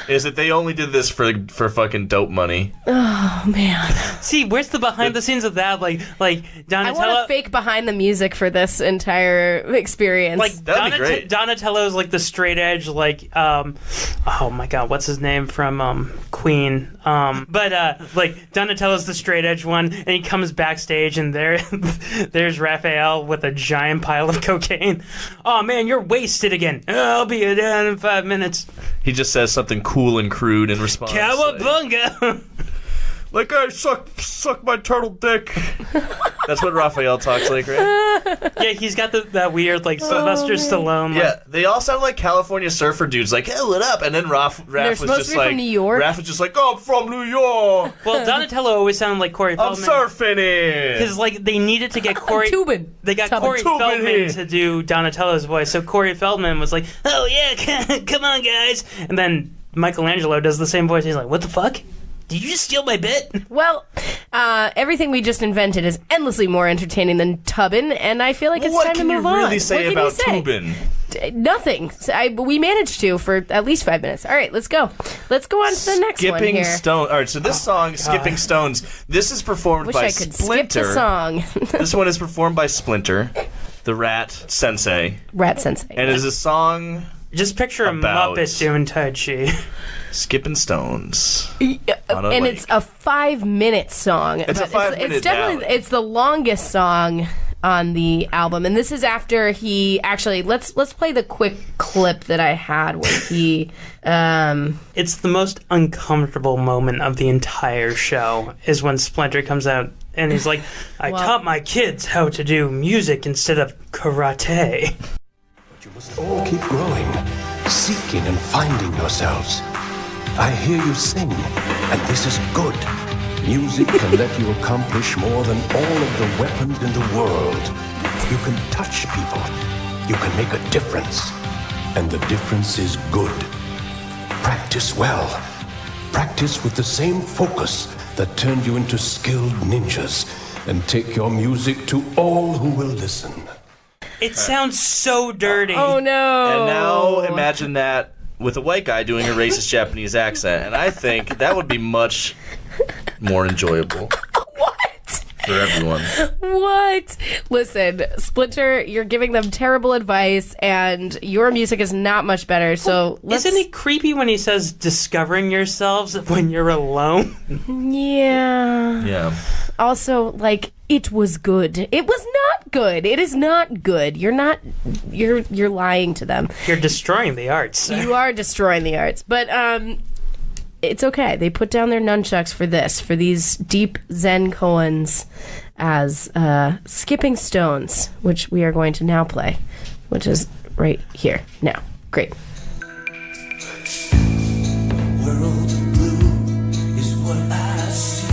Is that they only did this for fucking dope money? Oh man. See, where's the behind the scenes of that? Like Donatello. I want to fake behind the music for this entire experience. Like that'd be great. Donatello's like the straight edge, like oh my god, what's his name from Queen? Like Donatello's the straight edge one, and he comes backstage, and there's Raphael with a giant pile of cocaine. Oh man, you're wasted again. I'll be down in 5 minutes. He just says something cool and crude in response. Cowabunga. Like I suck my turtle dick. That's what Raphael talks like, right? Yeah, he's got that weird like Sylvester Stallone. Yeah, they all sound like California surfer dudes. Like, hey, what up? And then Raph was supposed just to be like, from New York. Raph was just like, oh, I'm from New York. Well, Donatello always sounded like Corey I'm Feldman. surfing it. Because like they needed to get Corey. Tubin. They got Tubin. Corey Tubin Feldman here. to do Donatello's voice. So Corey Feldman was like, "Oh yeah, come on, guys." And then Michelangelo does the same voice. He's like, "What the fuck? Did you just steal my bit?" Well, Everything we just invented is endlessly more entertaining than tubbin, and I feel like it's time to move on. What can you really say about tubin? Nothing. We managed to for at least 5 minutes. All right, let's go. Let's go on to the next one here. Skipping Stone. All right, so this song, Skipping Stones, this is performed by Wish I could Splinter. skip the song. This one is performed by Splinter, the Rat Sensei. Rat Sensei. And it is a song Just picture a about Muppet doing Tai Chi. skipping stones. And it's a 5-minute song. It's a 5-minute It's definitely ballad. it's the longest song on the album, and this is after he actually let's play the quick clip that I had where he It's the most uncomfortable moment of the entire show is when Splinter comes out and he's like, I taught my kids how to do music instead of karate. But you must all keep growing, seeking and finding yourselves. I hear you sing, and this is good. Music can let you accomplish more than all of the weapons in the world. You can touch people. You can make a difference. And the difference is good. Practice well. Practice with the same focus that turned you into skilled ninjas. And take your music to all who will listen. It sounds so dirty. Oh no. And now imagine that with a white guy doing a racist Japanese accent. And I think that would be much more enjoyable. What? For everyone. What? Listen, Splinter, you're giving them terrible advice, and your music is not much better. So Isn't it creepy when he says discovering yourselves when you're alone? Yeah. Yeah. Also, like, it was good. It was not good. It is not good. You're lying to them. You're destroying the arts. You are destroying the arts. But it's okay. They put down their nunchucks for these deep Zen koans as Skipping Stones, which we are going to now play, which is right here now. Great. World of blue is what I see.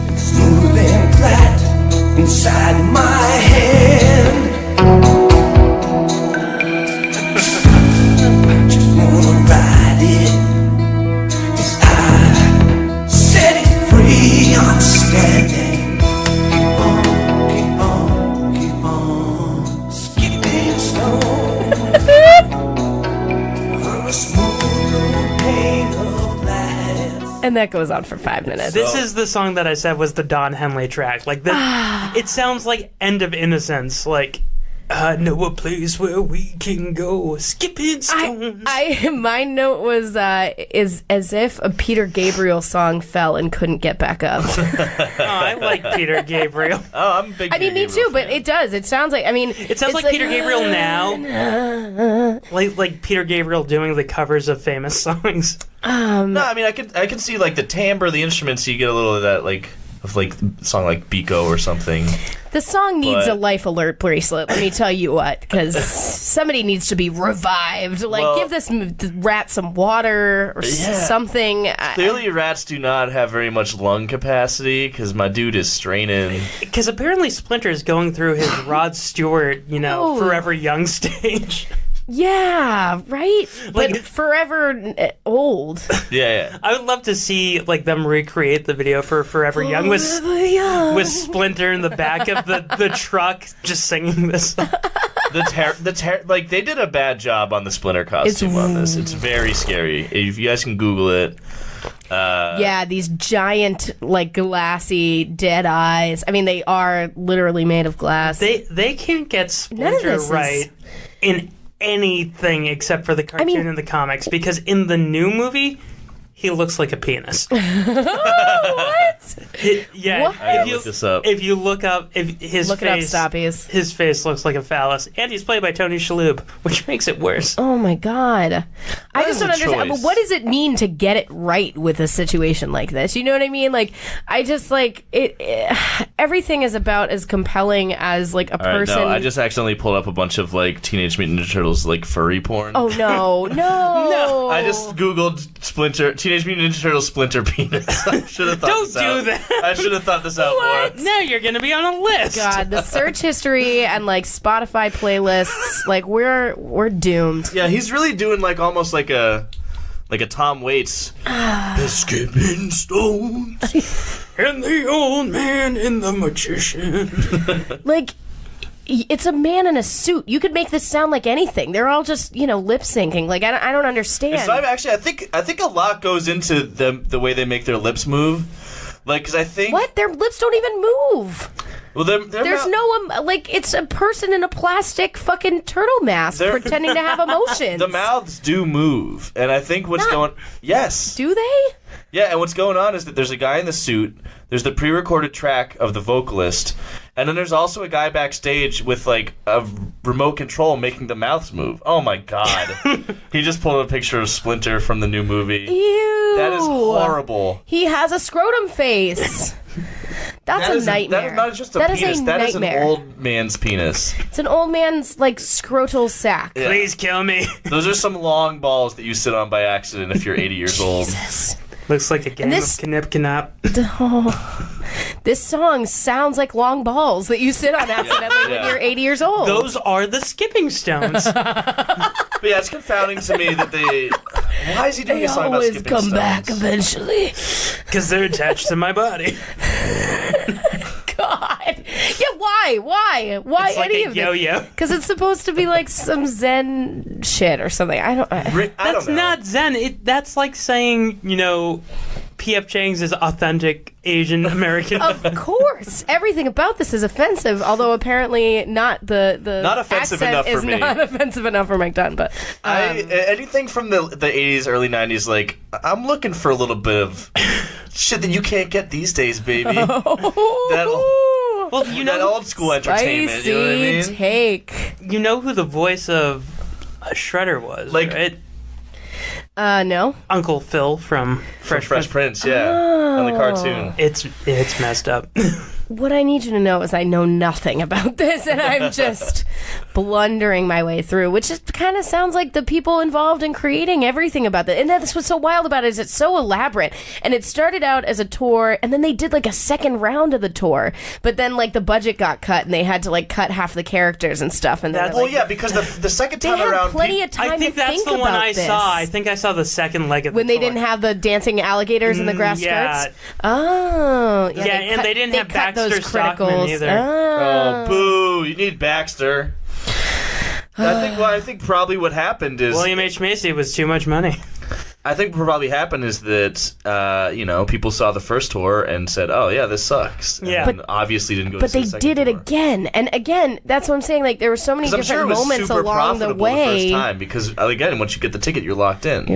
It's smooth and flat inside my hand. I just wanna ride it as I set it free. I'm standing. Keep on, skipping stones. On a smooth pane of glass. And that goes on for 5 minutes. This is the song that I said was the Don Henley track. Like it sounds like End of Innocence. Like I know a place where we can go, skipping stones. My note was is as if a Peter Gabriel song fell and couldn't get back up. I like Peter Gabriel. Oh, I'm a big I mean, me too, but it does. It sounds like, It sounds like Peter Gabriel now. Like Peter Gabriel doing the covers of famous songs. No, I mean, I can see like the timbre, the instruments. You get a little of that, like of like a song like Biko or something. The song needs a life alert bracelet, let me tell you what, because somebody needs to be revived. Like, give this rat some water or something. Clearly, rats do not have very much lung capacity, because my dude is straining. Because apparently Splinter is going through his Rod Stewart, Forever Young stage. Yeah, right? But forever old. Yeah. I would love to see them recreate the video for Forever Young with Splinter in the back of the truck just singing this song. They did a bad job on the Splinter costume on this. It's very scary. If you guys can Google it. These giant, glassy, dead eyes. I mean, they are literally made of glass. They can't get Splinter right in anything except for the cartoon and the comics, because in the new movie he looks like a penis. What? What? I gotta look this up. If you look up his face, his face looks like a phallus, and he's played by Tony Shalhoub, which makes it worse. Oh my god! I just don't understand. But what does it mean to get it right with a situation like this? You know what I mean? I just it everything is about as compelling as a person. No, I just accidentally pulled up a bunch of Teenage Mutant Ninja Turtles furry porn. Oh no! No! I just googled Teenage Mutant Ninja Turtles Splinter penis. I should have thought this out. Don't do that. I should have thought this out more. Now you're going to be on a list. God, the search history and Spotify playlists, we're doomed. Yeah, he's really doing almost like a like a Tom Waits. Biscuit and stones. And the old man and the magician. Like, it's a man in a suit. You could make this sound like anything. They're all just, lip syncing. Like, I don't understand. So I think a lot goes into the way they make their lips move. Like, because I think... What? Their lips don't even move. Well, there's no, it's a person in a plastic fucking turtle mask pretending to have emotions. The mouths do move. And I think Yes. Do they? Yeah, and what's going on is that there's a guy in the suit, there's the pre-recorded track of the vocalist, and then there's also a guy backstage with, like, a remote control making the mouths move. Oh, my God. He just pulled a picture of Splinter from the new movie. Ew. That is horrible. He has a scrotum face. That's a nightmare. That is not just a penis. That is an old man's penis. It's an old man's, like, scrotal sack. Yeah. Please kill me. Those are some long balls that you sit on by accident if you're 80 years old. Jesus. Looks like a game of Knip Knap. This song sounds like long balls that you sit on accidentally when you're 80 years old. Those are the skipping stones. But yeah, it's confounding to me that they... Why is he doing a song about skipping stones? They always come back eventually. Because they're attached to my body. God. Yeah, why? Why it's like any a of yo-yo. Because it's supposed to be like some Zen shit or something. I don't know. That's not Zen. That's like saying, P.F. Chang's is authentic Asian American. Of course. Everything about this is offensive, although apparently not the not offensive enough for me. Not offensive enough for Mike Dunn, but anything from the 80s, early 90s, like, I'm looking for a little bit of shit that you can't get these days, baby. That old school entertainment, you know what I mean? Take. You know who the voice of Shredder was, right? No. Uncle Phil from Fresh Prince, yeah. On the cartoon. It's messed up. What I need you to know is I know nothing about this, and I'm just blundering my way through, which kind of sounds like the people involved in creating everything about that. And that's what's so wild about it is it's so elaborate. And it started out as a tour, and then they did like a second round of the tour. But then like the budget got cut, and they had to like cut half the characters and stuff. And because the second time they around, had plenty of time I think to that's think the one about I this. saw. I think I saw the second leg of the when they tour. didn't have the dancing alligators in the grass skirts. Oh, yeah, and they didn't have Baxter those Stockman criticals either. Oh, boo! You need Baxter. I think probably what happened is William H. Macy was too much money. I think what probably happened is that people saw the first tour and said, "Oh yeah, this sucks." Yeah, and obviously didn't go. But to they the second did it tour. again and again. That's what I'm saying. Like there were so many different moments along the way. The first time because again, once you get the ticket, you're locked in.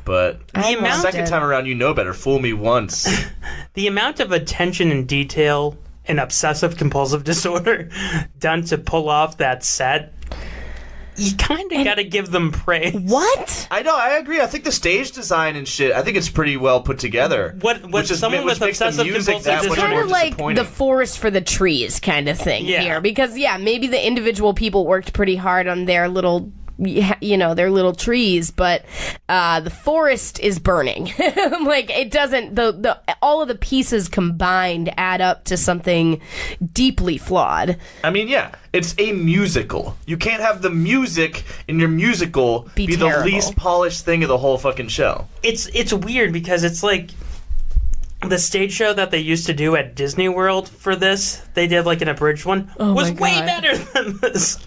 But the second time around, you know better. Fool me once. The amount of attention and detail and obsessive compulsive disorder done to pull off that set. You kind of got to give them praise. What? I know, I agree. I think the stage design and shit, I think it's pretty well put together. What someone with obsessive compulsive disorder... It's kind of like the forest for the trees kind of thing here. Because, maybe the individual people worked pretty hard on their little... their little trees, but the forest is burning. Like it doesn't. The all of the pieces combined add up to something deeply flawed. I mean, it's a musical. You can't have the music in your musical be the least polished thing of the whole fucking show. It's weird because it's like the stage show that they used to do at Disney World for this. They did like an abridged one. Was way better than this.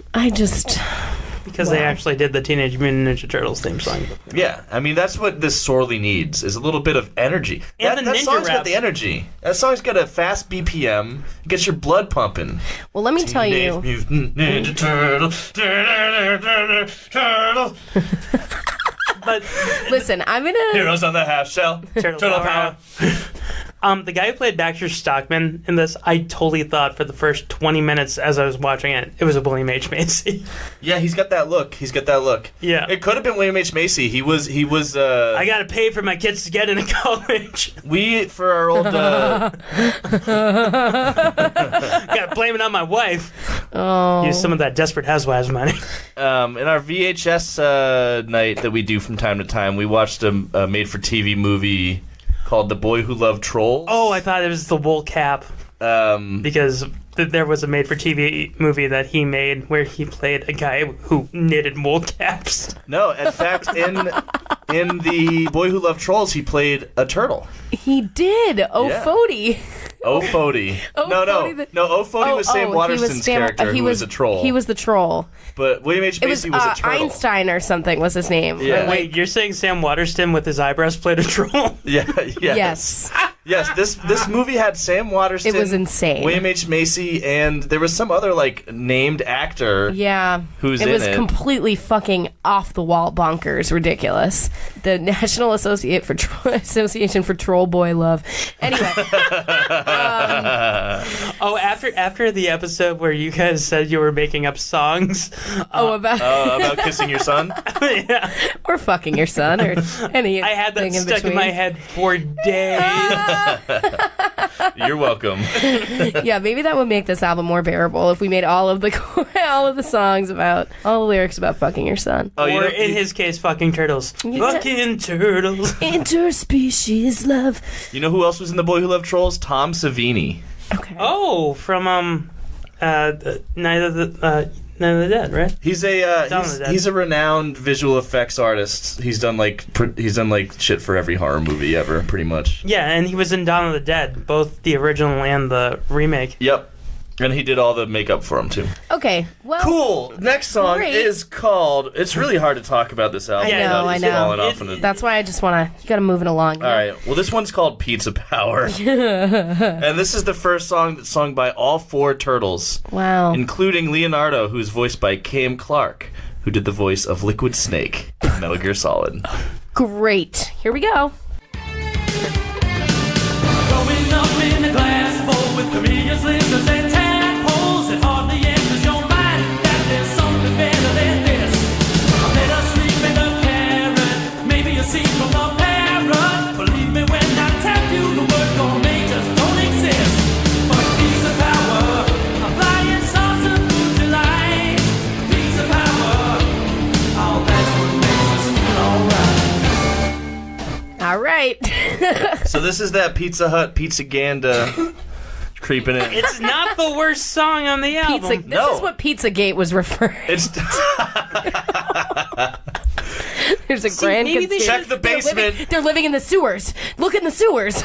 Because they actually did the Teenage Mutant Ninja Turtles theme song. Yeah, I mean, that's what this sorely needs, is a little bit of energy. And that song's got the energy. That song's got a fast BPM. It gets your blood pumping. Well, let me tell you. Teenage Mutant Ninja Turtle. But listen, I'm going to... Heroes on the half shell. Turtle power. The guy who played Baxter Stockman in this, I totally thought for the first 20 minutes as I was watching it, it was a William H. Macy. Yeah, he's got that look. Yeah. It could have been William H. Macy. He was I gotta pay for my kids to get into college. For our old... Gotta blame it on my wife. Oh. Use some of that Desperate Housewives money. In our VHS night that we do from time to time, we watched a made-for-TV movie called The Boy Who Loved Trolls. Oh, I thought it was The Wool Cap. Because there was a made-for-TV movie that he made where he played a guy who knitted wool caps. No, in fact, In the Boy Who Loved Trolls, he played a turtle. He did. Fody. Fody. No, Fody was Sam Waterston's character, who was a troll. He was the troll. But William H. Macy was a turtle. Einstein or something was his name. Yeah. Wait, you're saying Sam Waterston with his eyebrows played a troll? Yes. Yes, this movie had Sam Waterston. It was insane. William H. Macy, and there was some other, named actor. Yeah. Who's in it. It was completely fucking off-the-wall bonkers ridiculous. The National Association for Troll Boy Love. Anyway. After the episode where you guys said you were making up songs. About kissing your son? Yeah. Or fucking your son, or any. I had that stuck in my head for days. You're welcome. Yeah, maybe that would make this album more bearable if we made all of the songs about all the lyrics about fucking your son. Or in his case, fucking turtles. Yeah. Fucking turtles. Interspecies love. You know who else was in The Boy Who Loved Trolls? Tom Savini. Okay. Oh, from Night of the Dead, right? He's a renowned visual effects artist. He's done shit for every horror movie ever, pretty much. Yeah, and he was in Dawn of the Dead, both the original and the remake. Yep. And he did all the makeup for him, too. Okay, well... Cool! Next song is called... It's really hard to talk about this album. I know. That's why I just want to... You gotta move it along. All right. Well, this one's called Pizza Power. And this is the first song that's sung by all 4 turtles. Wow. Including Leonardo, who's voiced by Cam Clark, who did the voice of Liquid Snake in Metal Gear Solid. Great. Here we go. Growing up in a glass bowl with Korean lizards and tadpoles, it hardly enters your mind that there's something better than this. Let us sleep in a carrot, maybe a seed from a parrot. Believe me when I tell you the word gourmet just don't exist. But pizza power, a flying saucer food delight. Pizza power, oh that's what makes us feel alright. All right. So this is that Pizza Hut Pizzaganda creeping in. It's not the worst song on the album. This is what Pizzagate was referring. There's a grand check the basement. They're living in the sewers. Look in the sewers.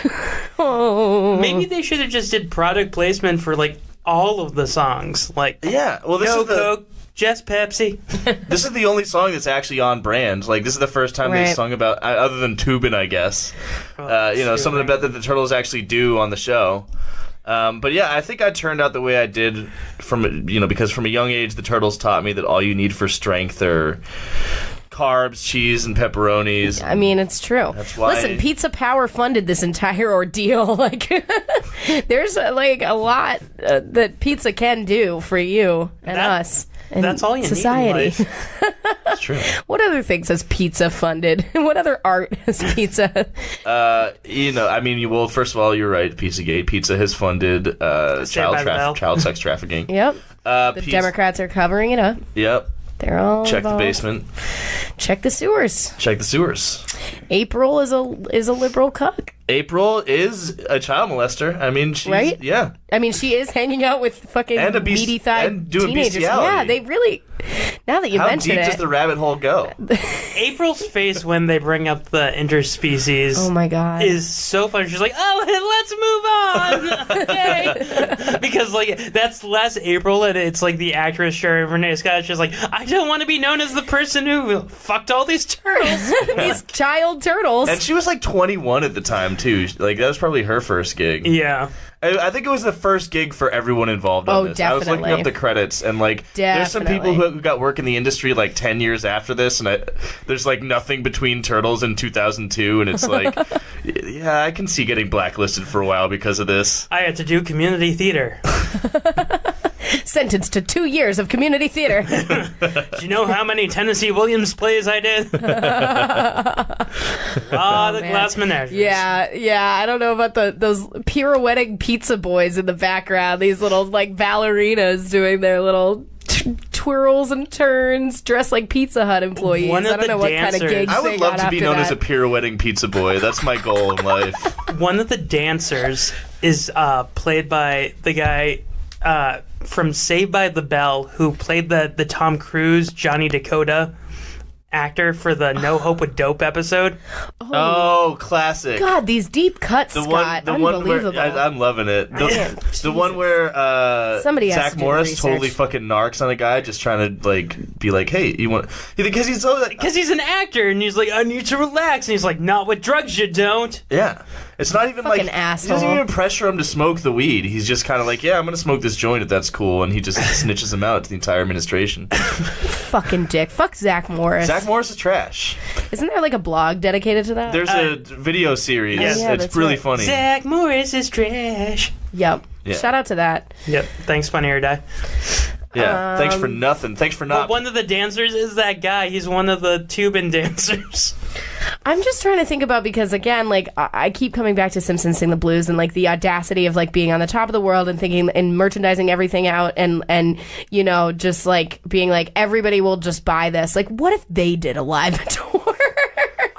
Oh. Maybe they should have just did product placement for all of the songs. Yeah. Well, this no is the Coke, just Pepsi. This is the only song that's actually on brand. This is the first time they sung about, other than Tubin, I guess. Some of the that the Turtles actually do on the show. But yeah, I think I turned out the way I did because from a young age the Turtles taught me that all you need for strength are carbs, cheese, and pepperonis. I mean, it's true. That's why. Listen, Pizza Power funded this entire ordeal. There's a lot that pizza can do for you and us. And that's all you society. need in life. That's true. What other things has pizza funded? What other art has pizza? First of all, you're right. Pizzagate. Pizza has funded child sex trafficking. Yep. The Democrats are covering it up. Yep. They're all check involved. the basement. Check the sewers. Check the sewers. April is a liberal cuck. April is a child molester. I mean, she's, right? Yeah. I mean, she is hanging out with fucking meaty-thighed teenagers. Yeah, they really. Now that you mention it, how deep does the rabbit hole go? April's face when they bring up the interspecies. Oh my god, is so funny. She's like, "Oh, let's move on," okay. Because that's less April, and it's the actress Sherry Renee Scott. She's like, "I don't want to be known as the person who fucked all these turtles, these child turtles." And she was 21 at the time too. That was probably her first gig. Yeah. I think it was the first gig for everyone involved on this. Definitely. I was looking up the credits, and there's some people who got work in the industry 10 years after this, and there's nothing between Turtles and 2002, and it's yeah, I can see getting blacklisted for a while because of this. I had to do community theater. Sentenced to 2 years of community theater. Do you know how many Tennessee Williams plays I did? The Glass Menagerie. Yeah. I don't know about those pirouetting pizza boys in the background. These little ballerinas doing their little twirls and turns, dressed like Pizza Hut employees. I don't know what kind of gigs I would love to be known as a pirouetting pizza boy. That's my goal in life. One of the dancers is played by the guy from Saved by the Bell who played the Tom Cruise Johnny Dakota, actor for the No Hope with Dope episode. Oh, classic. God, these deep cuts, Scott. Unbelievable. I'm loving it. The one where somebody has Zach to do Morris research. totally fucking narcs on a guy just trying to like be like, hey, you want? Because he's so Because he's an actor, and he's like, I need to relax, and he's like, not with drugs, you don't. yeah. It's not even Fucking like asshole. He doesn't even pressure him to smoke the weed. He's just kind of like, yeah, I'm gonna smoke this joint if that's cool, and he just snitches him out to the entire administration. Fucking dick. Fuck Zach Morris. Zach Morris is trash. Isn't there like a blog dedicated to that? There's a video series. Yeah, it's that's really right. funny. Zach Morris is trash. Yep. Yeah. Shout out to that. Yep. Thanks, Funny or Die. Yeah. Thanks for nothing. Thanks for not. But one of the dancers is that guy. He's one of the Tubin dancers. I'm just trying to think about, because again, like I keep coming back to Simpsons Sing the Blues and like the audacity of like being on the top of the world and thinking and merchandising everything out and you know, just like being like, everybody will just buy this. Like, what if they did a live tour?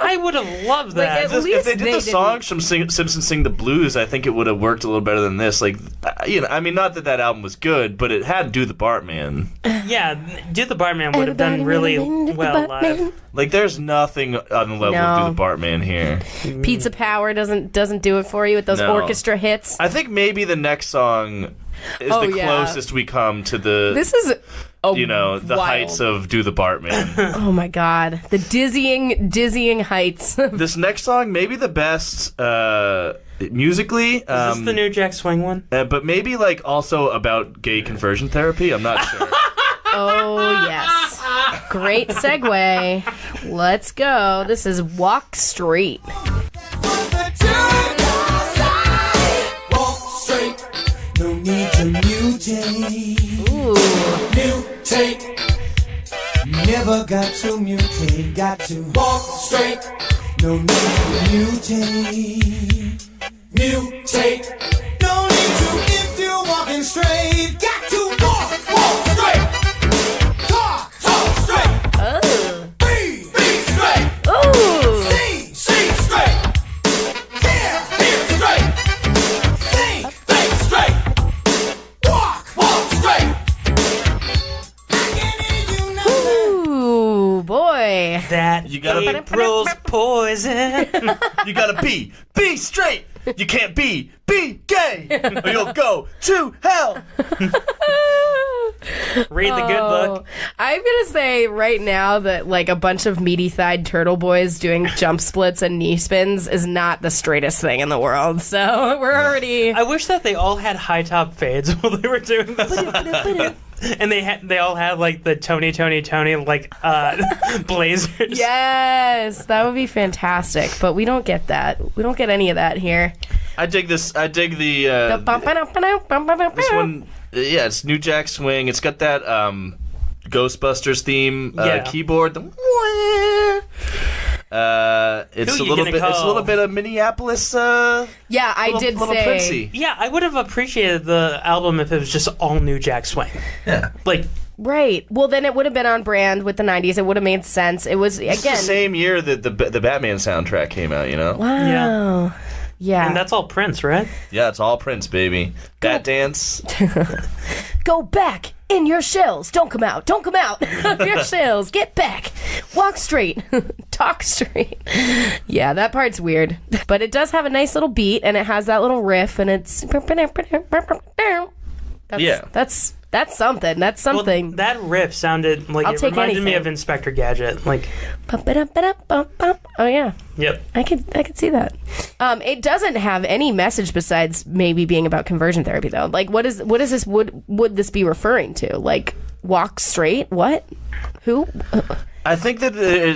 I would have loved that. Like, at least if they did the songs from Simpsons Sing the Blues, I think it would have worked a little better than this. Like, you know, I mean, not that album was good, but it had Do the Bartman. Yeah, Do the Bartman would have done really well live. Like, there's nothing on the level of Do the Bartman here. Pizza Power doesn't do it for you with those No. orchestra hits. I think maybe the next song is the closest we come to the. This is the wild. heights of Do the Bartman. Oh my god, the dizzying heights. This next song, maybe the best musically. Is this the New Jack Swing one? But maybe like also about gay conversion therapy. I'm not sure. Oh yes, great segue. Let's go. This is Walk Straight. No need to mutate. Ooh. Mutate. Never got to mutate. Got to walk straight. No need to mutate. Mutate. No need to if you're walking straight. Got to walk straight. Talk straight. Oh. Be straight. Ooh. See straight. Hear straight. Think straight. Walk straight. I can hear you now. Ooh, boy. That You gotta- April's poison. You gotta be straight. You can't be gay, or you'll go to hell. Read the good book. I'm gonna say right now that like a bunch of meaty-thighed turtle boys doing jump splits and knee spins is not the straightest thing in the world. So we're already. I wish that they all had high top fades while they were doing this. And they all had like the Tony like blazers. Yes, that would be fantastic. But we don't get that. We don't get any of that here. I dig this. I dig the this one. Yeah, it's New Jack Swing. It's got that Ghostbusters theme keyboard. It's Who a you little gonna bit. It's a call? little bit of Minneapolis. Yeah, I did little say. Princey. Yeah, I would have appreciated the album if it was just all New Jack Swing. Yeah, Like, Right. Well, then it would have been on brand with the 90s. It would have made sense. It was, it's again. the same year that the Batman soundtrack came out. You know. Wow. Yeah. and that's all Prince, right? Yeah, it's all Prince, baby. Bat dance. Go back in your shells. Don't come out. Don't come out of your shells. Get back. Walk straight. Talk straight. Yeah, that part's weird. But it does have a nice little beat, and it has that little riff, and it's... That's something. That's something. Well, that riff sounded like I'll it take reminded me anything. of Inspector Gadget. Like, Oh, yeah. yep. I could see that. It doesn't have any message besides maybe being about conversion therapy, though. Like, what is this? Would this be referring to? Like, walk straight? What? Who? I think that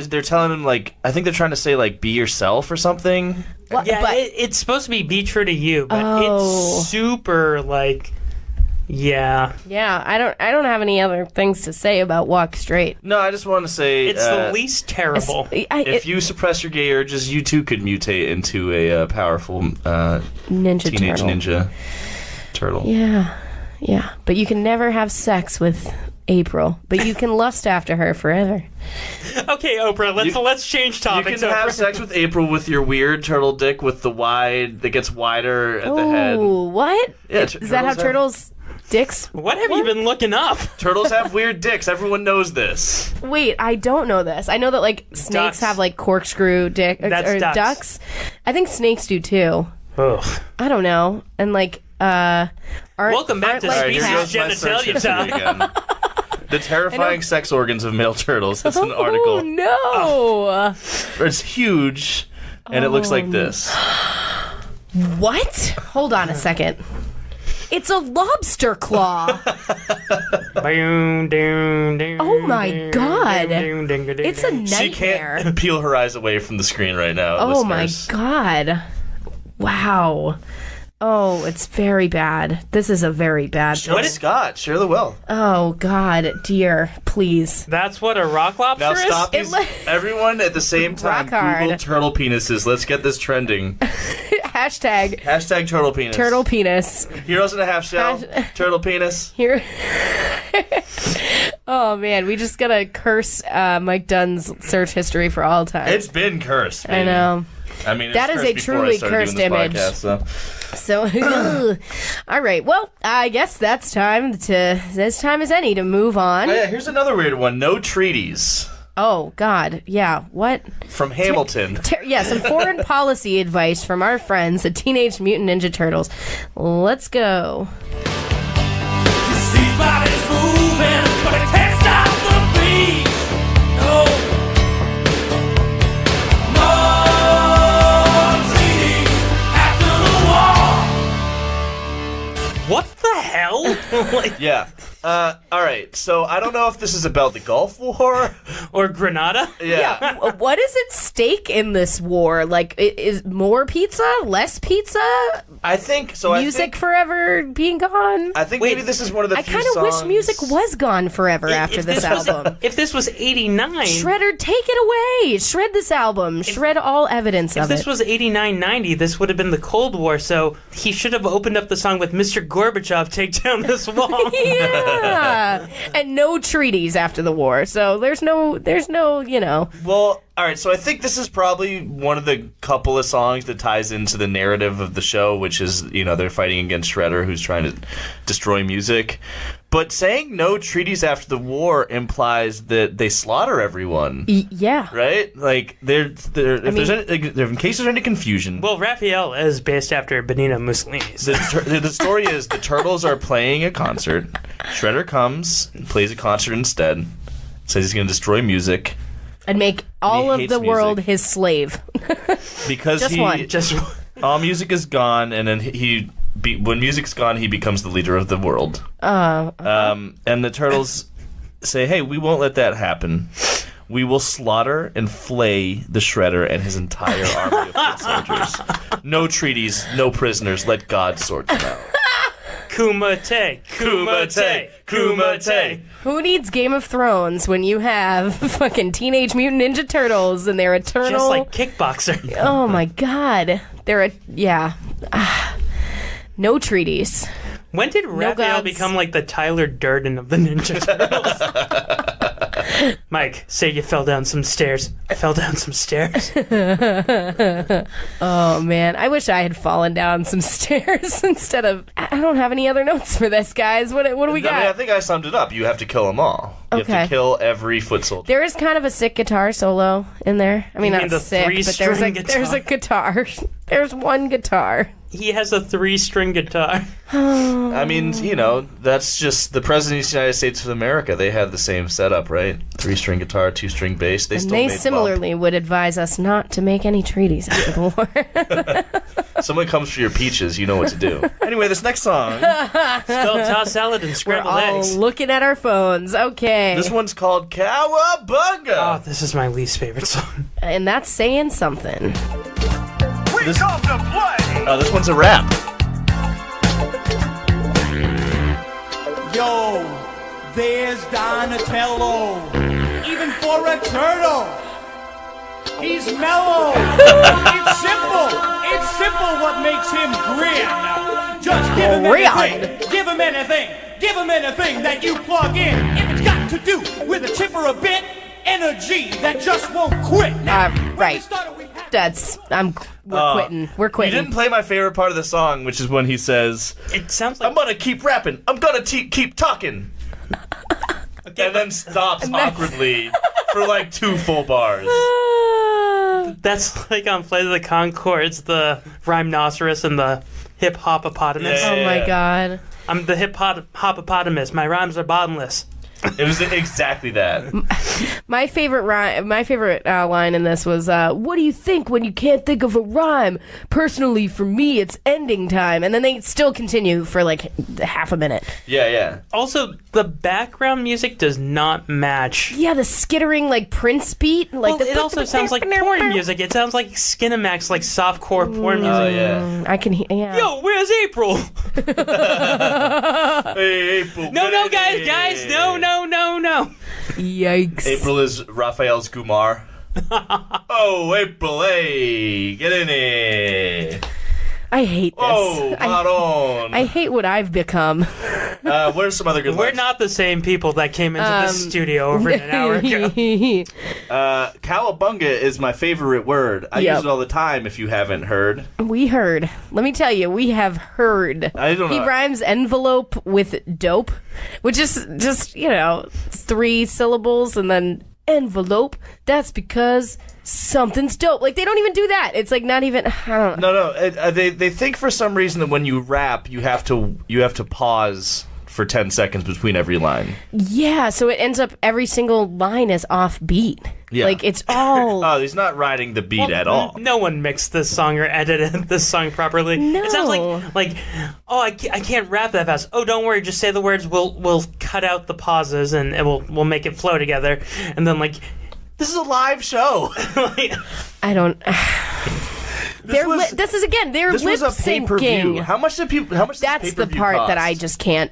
they're telling him, like, I think they're trying to say, like, be yourself or something. What? Yeah, But- it's supposed to be true to you, but Oh. it's super like, yeah. Yeah, I don't have any other things to say about walk straight. No, I just want to say It's the least terrible. if you suppress your gay urges, you too could mutate into a powerful Ninja teenage turtle. ninja turtle. Yeah. But you can never have sex with April, but you can lust after her forever. Okay, Oprah, let's change You topics. can have Oprah. sex with April with your weird turtle dick with the wide that gets wider at the head. Oh, what? Yeah, Is that how turtles Dicks? What have you been looking up? Turtles have weird dicks. Everyone knows this. Wait, I don't know this. I know that like snakes Ducks. have like corkscrew dick That's or ducks. ducks. I think snakes do too. Ugh. I don't know. And like Welcome back to All right, here Species goes my search Genitalia history Time. again. The terrifying sex organs of male turtles. It's an article. Oh no! It's huge, and it looks like this. What? Hold on a second. It's a lobster claw. Oh my God. It's a She nightmare. can't peel her eyes away from the screen right now. Oh listeners. my God. Wow. Oh, it's very bad. This is a very bad What is Scott? Share the well. Oh, God, dear, please. That's what a rock lobster Now is? stop these. Everyone at the same time, Rock hard. Google turtle penises. Let's get this trending. Hashtag Hashtag turtle penis. turtle penis. Heroes in a half shell. Turtle penis. Here. Oh, man, we just gotta curse Mike Dunn's search history for all time. It's been cursed. I baby. know. I mean, That it's is a cursed before I truly started cursed doing this image. podcast, So, all right. Well, I guess that's time as any to move on. Oh, yeah, here's another weird one. No treaties. Oh, God. Yeah. What? From Hamilton. Yeah, some foreign policy advice from our friends, the Teenage Mutant Ninja Turtles. Let's go. See bodies moving, but it can't stop the beat. No. What the hell? Yeah. All right. So I don't know if this is about the Gulf War or Grenada. Yeah. What is at stake in this war? Like, is more pizza? Less pizza? I think so. Music forever being gone? I think maybe this is one of the I few kind of wish songs- music was gone forever after If this was- album. If this was 89... Shredder, take it away. Shred this album. Shred all evidence If of this it. was 89-90, this would have been the Cold War, so he should have opened up the song with Mr. Gorbachev, take down this wall. Yeah. And no treaties after the war. So there's no, you know. Well, all right. So I think this is probably one of the couple of songs that ties into the narrative of the show, which is, they're fighting against Shredder, who's trying to destroy music. But saying no treaties after the war implies that they slaughter everyone. Yeah. Right? Like, in case there's any confusion. Well, Raphael is based after Benito Mussolini. So. The story is the Turtles are playing a concert. Shredder comes and plays a concert instead. Says he's going to destroy music. And make all of hates the world music. his slave. Because all music is gone, and then when music's gone, he becomes the leader of the world. And the Turtles say, hey, we won't let that happen. We will slaughter and flay the Shredder and his entire army of foot soldiers. No treaties, no prisoners. Let God sort them out. Kumite, Kumite, Kumite. Who needs Game of Thrones when you have fucking Teenage Mutant Ninja Turtles and their eternal... Just like Kickboxer. Oh my God. No treaties. When did Raphael gods. become like the Tyler Durden of the Ninja Turtles? Mike, say you fell down some stairs. I fell down some stairs. Oh man, I wish I had fallen down some stairs instead of... I don't have any other notes for this, guys. What do we got? I think I summed it up. You have to kill them all. You have Okay. to kill every foot soldier. There is kind of a sick guitar solo in there. I mean, You not mean the sick, but there's a guitar. There's one guitar. He has a 3-string guitar. I mean, that's just the President of the United States of America. They have the same setup, right? 3-string guitar, 2-string bass. They And still they made similarly would advise us not to make any treaties after the war. Someone comes for your peaches, you know what to do. Anyway, this next song, Still toss salad and We're scrambled all eggs. looking at our phones. Okay. this one's called Cowabunga. Oh, this is my least favorite song. And that's saying something. We come to play. Oh, this one's a rap. Yo, there's Donatello. Even for a turtle, he's mellow. It's simple. It's simple what makes him grin. Just give him anything. Give him anything. Give him anything that you plug in. If it's got to do with a chip or a bit, energy that just won't quit. Now, when we Right. started, we had- That's... We're quitting. We're quitting. You didn't play my favorite part of the song, which is when he says, It sounds like I'm gonna keep rapping. I'm gonna keep talking. And then stops awkwardly for like 2 full bars. that's like on Flight of the Conchords, the rhinoceros and the hip hopopotamus. Oh my god. I'm the hip hopopotamus. My rhymes are bottomless. It was exactly that. My favorite line in this was, "What do you think when you can't think of a rhyme? Personally, for me, it's ending time." And then they still continue for like half a minute. Yeah. Also, the background music does not match. Yeah, the skittering like Prince beat. Like Well, it also sounds like porn music. It sounds like Skinamax, like softcore porn music. Oh, yeah. I can hear. Yeah. Yo, where's April? Hey, April. No, guys, no. Yikes. April is Raphael's Gumar. Oh, April, hey, get in here. I hate this. Oh, on. I hate what I've become. Where's some other good We're lines? not the same people that came into this studio over an hour ago. Cowabunga is my favorite word. I use it all the time if you haven't heard. We heard. Let me tell you, we have heard. I don't know. He rhymes envelope with dope, which is just, 3 syllables and then envelope. That's because something's dope. Like, they don't even do that. It's like not even, I don't know. No. They think for some reason that when you rap, you have to pause for 10 seconds between every line. Yeah, so it ends up every single line is off beat. Yeah. Like, it's all... Oh, he's not riding the beat at all. No one mixed this song or edited this song properly. No. It sounds like I can't rap that fast. Oh, don't worry, just say the words. We'll cut out the pauses and we'll make it flow together. And then this is a live show. I don't... They're lip was a syncing. pay-per-view. How much did That's the part cost? that I just can't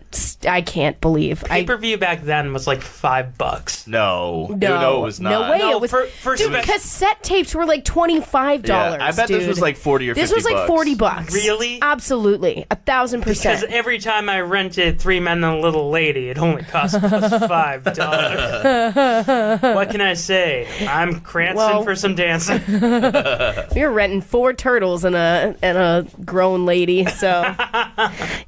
believe. Pay-per-view back then was like $5. No, it was not. No way. No, it was, for dude, cassette tapes were like $25. Yeah, I bet dude. this was like 40 or 50 This was like $40. Really? Absolutely. 1,000%. Because every time I rented 3 Men and a Little Lady, it only cost us $5. What can I say? I'm Cranston for some dancing. You're renting 4 turtles and a grown lady, so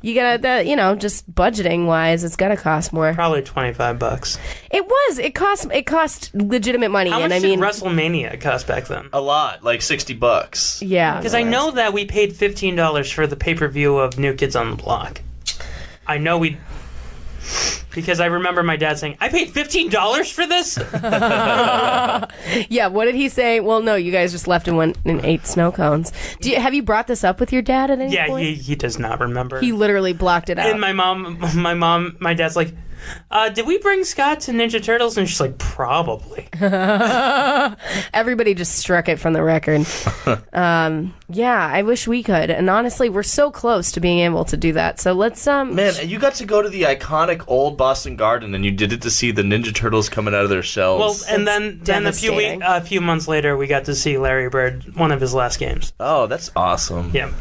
you gotta that just budgeting wise, it's gotta cost more. Probably $25. It cost legitimate money. How much and did WrestleMania cost back then? A lot, like $60. Yeah, because I know that we paid $15 for the pay-per-view of New Kids on the Block. I know we. Because I remember my dad saying, I paid $15 for this? Yeah, what did he say? Well, no, you guys just left and went and ate snow cones. Have you brought this up with your dad at any point? Yeah, he does not remember. He literally blocked it out. And my dad's like, did we bring Scott to Ninja Turtles? And she's like, probably. Everybody just struck it from the record. Yeah, I wish we could. And honestly, we're so close to being able to do that. So let's... Man, you got to go to the iconic old Boston Garden, and you did it to see the Ninja Turtles coming out of their shells. Well, and then a few months later, we got to see Larry Bird, one of his last games. Oh, that's awesome. Yeah.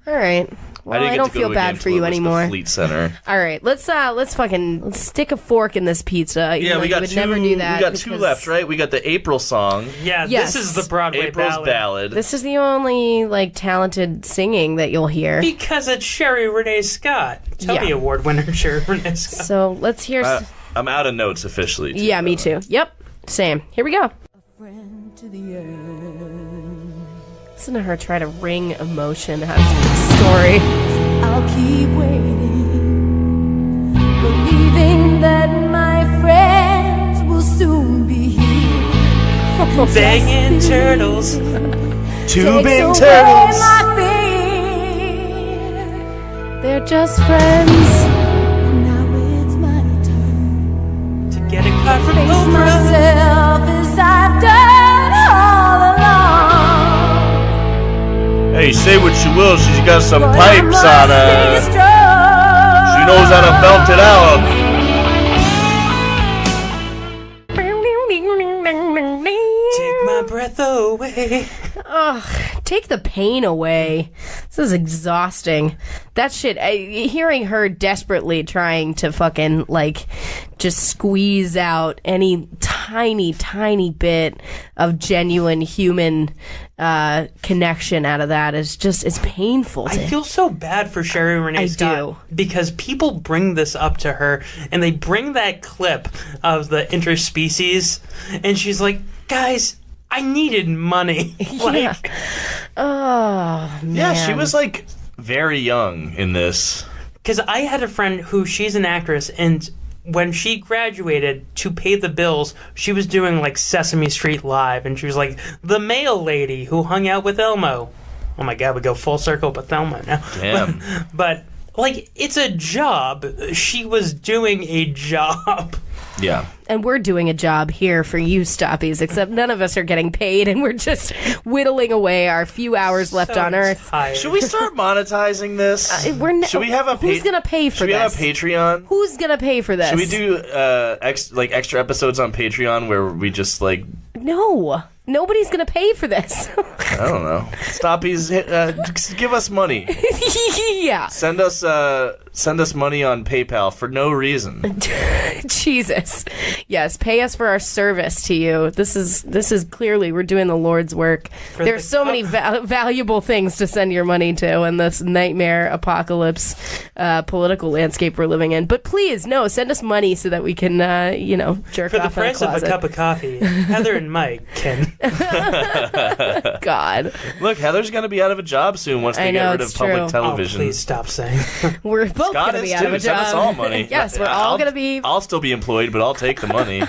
All right. Well, I don't feel bad for you anymore. Fleet Center. All right, let's stick a fork in this pizza. Yeah, we got would two. Never do that. We got 2 left, right? We got the April song. Yeah, Yes. This is the Broadway April's ballad. This is the only talented singing that you'll hear. Because it's Sherry Renee Scott, Tony Award winner Sherry Renee Scott. So let's hear. I'm out of notes officially. Too, yeah, me too. Yep, same. Here we go. A friend to the end. Listen to her try to wring emotion out of the story. I'll keep waiting, believing that my friends will soon be here. Banging turtles. 2 big Takes away turtles. my fear. They're just friends. Now it's my turn To get a cut from face Oprah. myself as I've done all along. Hey, say what you will, she's got some But I pipes must on be her. strong. She knows how to belt it out. Take my breath away. away. Ugh, take the pain away. This is exhausting. That shit, hearing her desperately trying to fucking, like, just squeeze out any tiny bit of genuine human connection out of that is just, it's painful. I feel so bad for Sherry Renee Scott because people bring this up to her and they bring that clip of the interspecies and she's like, guys, I needed money. Yeah. Oh, man. Yeah, she was like very young in this. Because I had a friend who, she's an actress, and when she graduated to pay the bills, she was doing like Sesame Street Live, and she was like the mail lady who hung out with Elmo. Oh my god, we go full circle with Elmo now. Damn. But like, it's a job. She was doing a job. Yeah. And we're doing a job here for you, Stoppies, except none of us are getting paid, and we're just whittling away our few hours left on Earth. Tired. Should we start monetizing this? Should we have a who's gonna pay for Should we this? have a Patreon? Who's gonna pay for this? Should we do extra episodes on Patreon where we just like? No, nobody's gonna pay for this. I don't know. Stoppies, give us money. Yeah. Send us money on PayPal for no reason. Jesus. Yes, pay us for our service to you. This is clearly, we're doing the Lord's work. There's so many valuable things to send your money to in this nightmare apocalypse political landscape we're living in. But please, no, send us money so that we can, jerk For the off in a price of a closet. cup of coffee, Heather and Mike can. God. Look, Heather's going to be out of a job soon once they get rid of public television. Oh, please stop saying. We're both Scott going to is be out of a too. Send job. us all money. Yes, we're all going to be. I'll still be employed, but I'll take the money.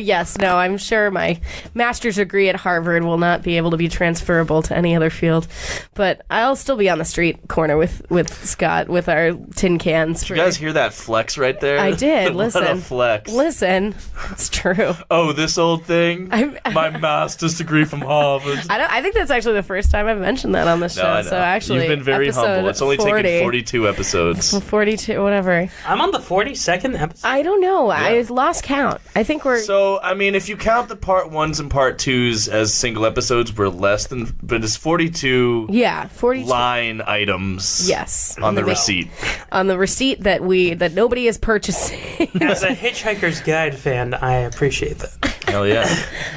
Yes, no, I'm sure my master's degree at Harvard will not be able to be transferable to any other field, but I'll still be on the street corner with Scott with our tin cans. Did you guys hear that flex right there? I did. Listen, What a flex. Listen, it's true. Oh, this old thing? My master's degree from Harvard. I think that's actually the first time I've mentioned that on the show. No, I know. So actually, you've been very humble. It's only taken 42 episodes. 42, whatever. I'm on the 42nd episode. I don't know. Yeah. I lost count. I think we're. So, I mean, if you count the part 1s and part 2s as single episodes, we're less than. But it's 42. Yeah, 42 line items. Yes, on the receipt. On the receipt that nobody is purchasing. As a Hitchhiker's Guide fan, I appreciate that. Hell yeah.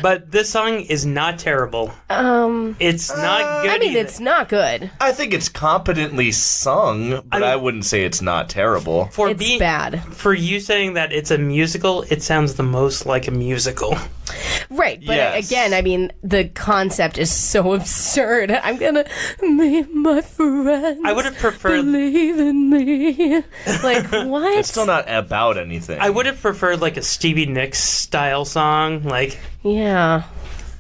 But this song is not terrible. It's not good. I mean, either. it's not good. I think it's competently sung, but I wouldn't say it's not terrible. It's bad. For you saying that it's a musical, it sounds the most like a musical. Right, but again, I mean, the concept is so absurd. I'm gonna make my friends. I would have preferred believe in me. Like what? It's still not about anything. I would have preferred like a Stevie Nicks style song, like yeah.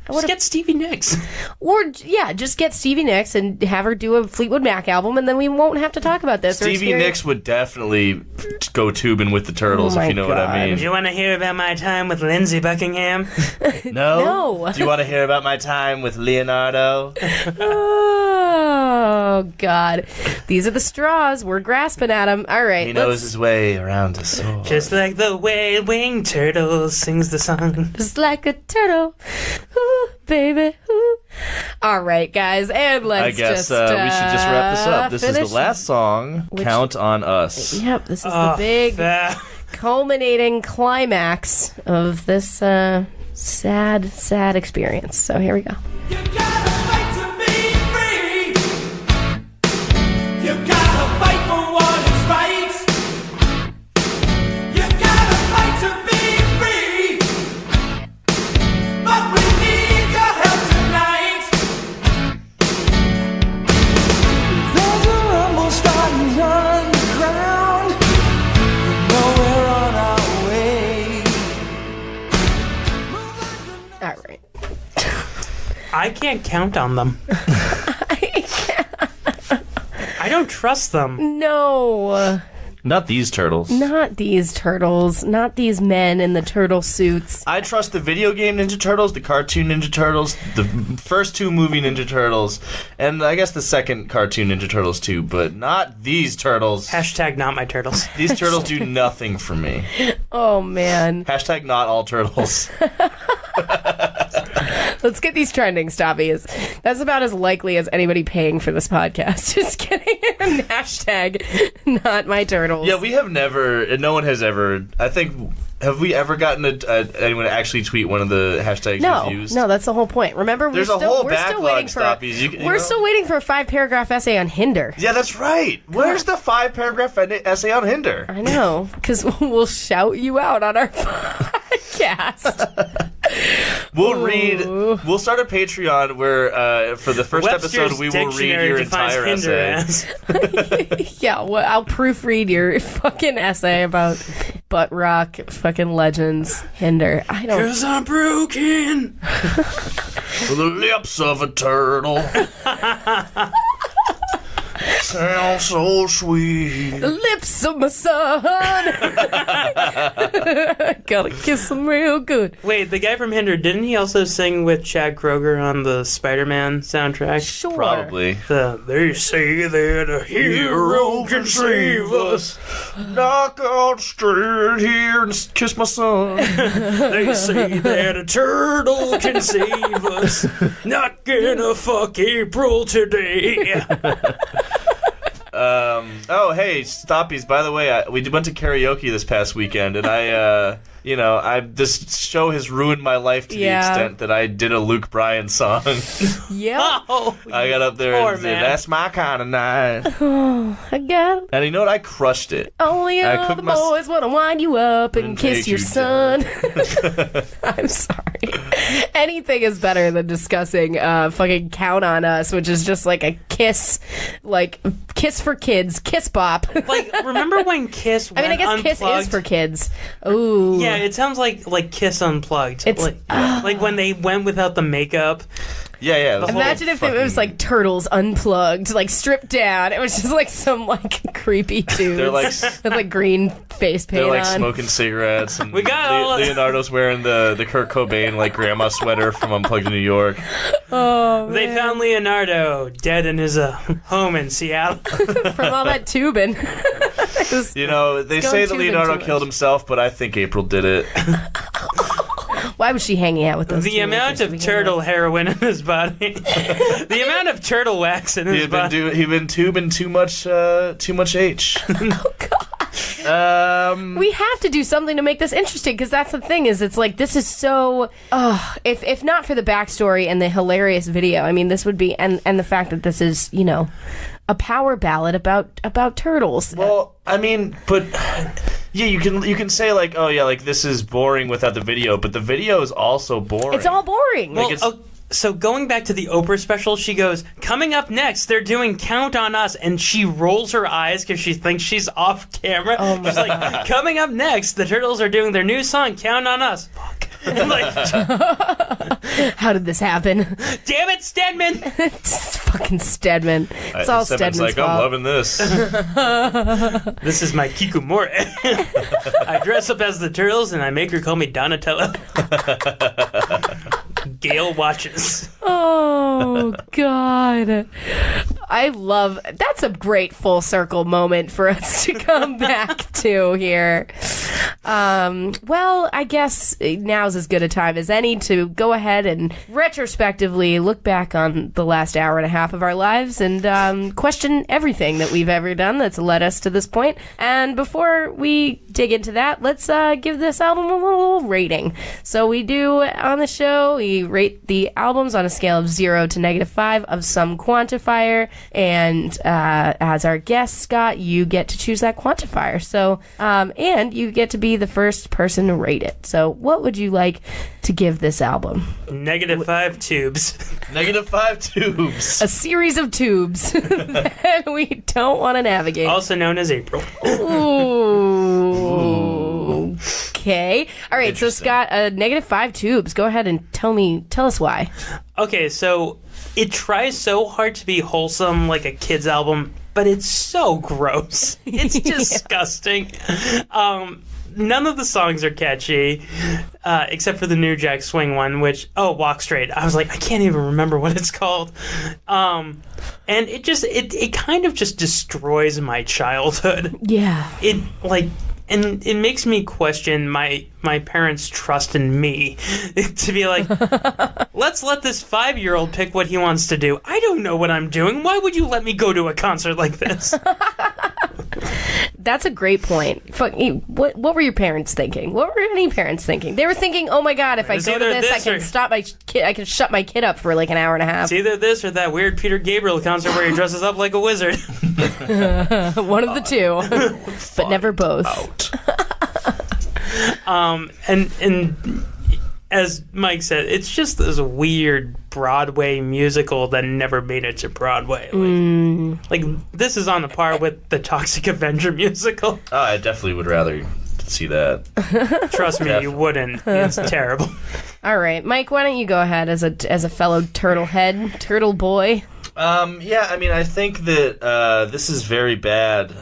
Just get Stevie Nicks. Or, just get Stevie Nicks and have her do a Fleetwood Mac album, and then we won't have to talk about this. Stevie Nicks would definitely go tubing with the Turtles, if you know what I mean. Do you want to hear about my time with Lindsey Buckingham? No? Do you want to hear about my time with Leonardo? Oh, God. These are the straws. We're grasping at them. All right. He knows his way around a sword. Just like the way Winged Turtle sings the song. Just like a turtle. Ooh, baby. Ooh. All right, guys. And let's we should just wrap this up. This is the last song, Count on Us. Yep, this is the big culminating climax of this sad experience. So here we go. I can't count on them. I don't trust them. No. Not these turtles. Not these turtles. Not these men in the turtle suits. I trust the video game Ninja Turtles, the cartoon Ninja Turtles, the first 2 movie Ninja Turtles, and I guess the second cartoon Ninja Turtles too, but not these turtles. Hashtag not my turtles. These turtles do nothing for me. Oh, man. Hashtag not all turtles. Let's get these trending, Stoppies. That's about as likely as anybody paying for this podcast. Just kidding. Hashtag not my turtles. Yeah, we have never, and no one has ever, I think, have we ever gotten anyone to actually tweet one of the hashtags we've used? No, that's the whole point. Remember, There's a whole backlog, Stoppies. We're still waiting for a 5-paragraph essay on Hinder. Yeah, that's right. Where's the 5-paragraph essay on Hinder? I know, because we'll shout you out on our podcast. We'll start a Patreon where for the first episode we will read your entire essay. Yeah, well, I'll proofread your fucking essay about butt rock fucking legends Hinder. I don't. 'Cause I'm broken. The lips of a turtle. Sound so sweet. The lips of my son. Gotta kiss him real good. Wait, the guy from Hinder, didn't he also sing with Chad Kroeger on the Spider-Man soundtrack? Sure. Probably. They say that a hero can save us. Knock out straight here and kiss my son. They say that a turtle can save us. Not gonna fuck April today. Oh, hey, Stoppies, by the way, we went to karaoke this past weekend, and this show has ruined my life to the extent that I did a Luke Bryan song. Yeah. Oh, I got up there and said, that's my kind of night. Oh, I got it. And you know what? I crushed it. Only other boys want to wind you up and kiss your son. I'm sorry. Anything is better than discussing fucking Count on Us, which is just like a kiss for kids, Kiss Bop. Like, remember when Kiss went I guess unplugged? Kiss is for kids. Ooh. Yeah, it sounds like Kiss Unplugged. It's like when they went without the makeup. Yeah. Imagine if it was like Turtles Unplugged, like stripped down. It was just like some like creepy dudes. They're like with like green face paint They're like on. smoking cigarettes. And We got Leonardo's wearing the Kurt Cobain like grandma sweater from Unplugged in New York. Oh, They found Leonardo dead in his home in Seattle. from all that tubing. They say that Leonardo killed himself, but I think April did it. Why was she hanging out with those The amount of turtle heroin in his body. The amount of turtle wax in his body. He'd been tubing too much H. Oh, God. We have to do something to make this interesting, because that's the thing, is it's like, this is so if not for the backstory and the hilarious video, I mean, this would be, and the fact that this is, a power ballad about turtles. Well, I mean, but yeah, you can say like, oh yeah, like this is boring without the video, but the video is also boring. It's all boring. Well, so going back to the Oprah special, she goes, coming up next, they're doing Count on Us, and she rolls her eyes because she thinks she's off camera. Oh my She's like, coming up next, the Turtles are doing their new song, Count on Us. Fuck. How did this happen? Damn it, Stedman! It's fucking Stedman. It's all Stedman's like, fault. I'm loving this. This is my Kikumore. I dress up as the Turtles, and I make her call me Donatello. Gail watches. Oh, God. That's a great full circle moment for us to come back to here. Well, I guess now's as good a time as any to go ahead and retrospectively look back on the last hour and a half of our lives and question everything that we've ever done that's led us to this point. And before we dig into that, let's give this album a little rating. So we do on the show, we rate the albums on a scale of 0 to -5 of some quantifier, and as our guest, Scott, you get to choose that quantifier. So and you get to be the first person to rate it. So what would you like to give this album? -5 tubes. -5 tubes. A series of tubes that we don't want to navigate. Also known as April. Ooh. Okay. All right. So Scott, -5 tubes. Go ahead and tell us why. Okay, so it tries so hard to be wholesome, like a kid's album, but it's so gross. It's disgusting. None of the songs are catchy, except for the New Jack Swing one, which, Walk Straight. I was like, I can't even remember what it's called. And it kind of just destroys my childhood. Yeah. And it makes me question my parents' trust in me to be like, let's let this 5-year-old pick what he wants to do. I don't know what I'm doing. Why would you let me go to a concert like this? That's a great point. What were your parents thinking? What were any parents thinking? They were thinking, "Oh my God, if I go to this, I can stop my kid. I can shut my kid up for like an hour and a half." It's either this or that weird Peter Gabriel concert where he dresses up like a wizard. One of the two, but never both. And as Mike said, it's just this weird Broadway musical that never made it to Broadway. Like this is on the par with the Toxic Avenger musical. Oh, I definitely would rather see that. Trust me, you wouldn't. It's terrible. All right, Mike, why don't you go ahead as a fellow turtle head, turtle boy? Yeah, I mean, I think that this is very bad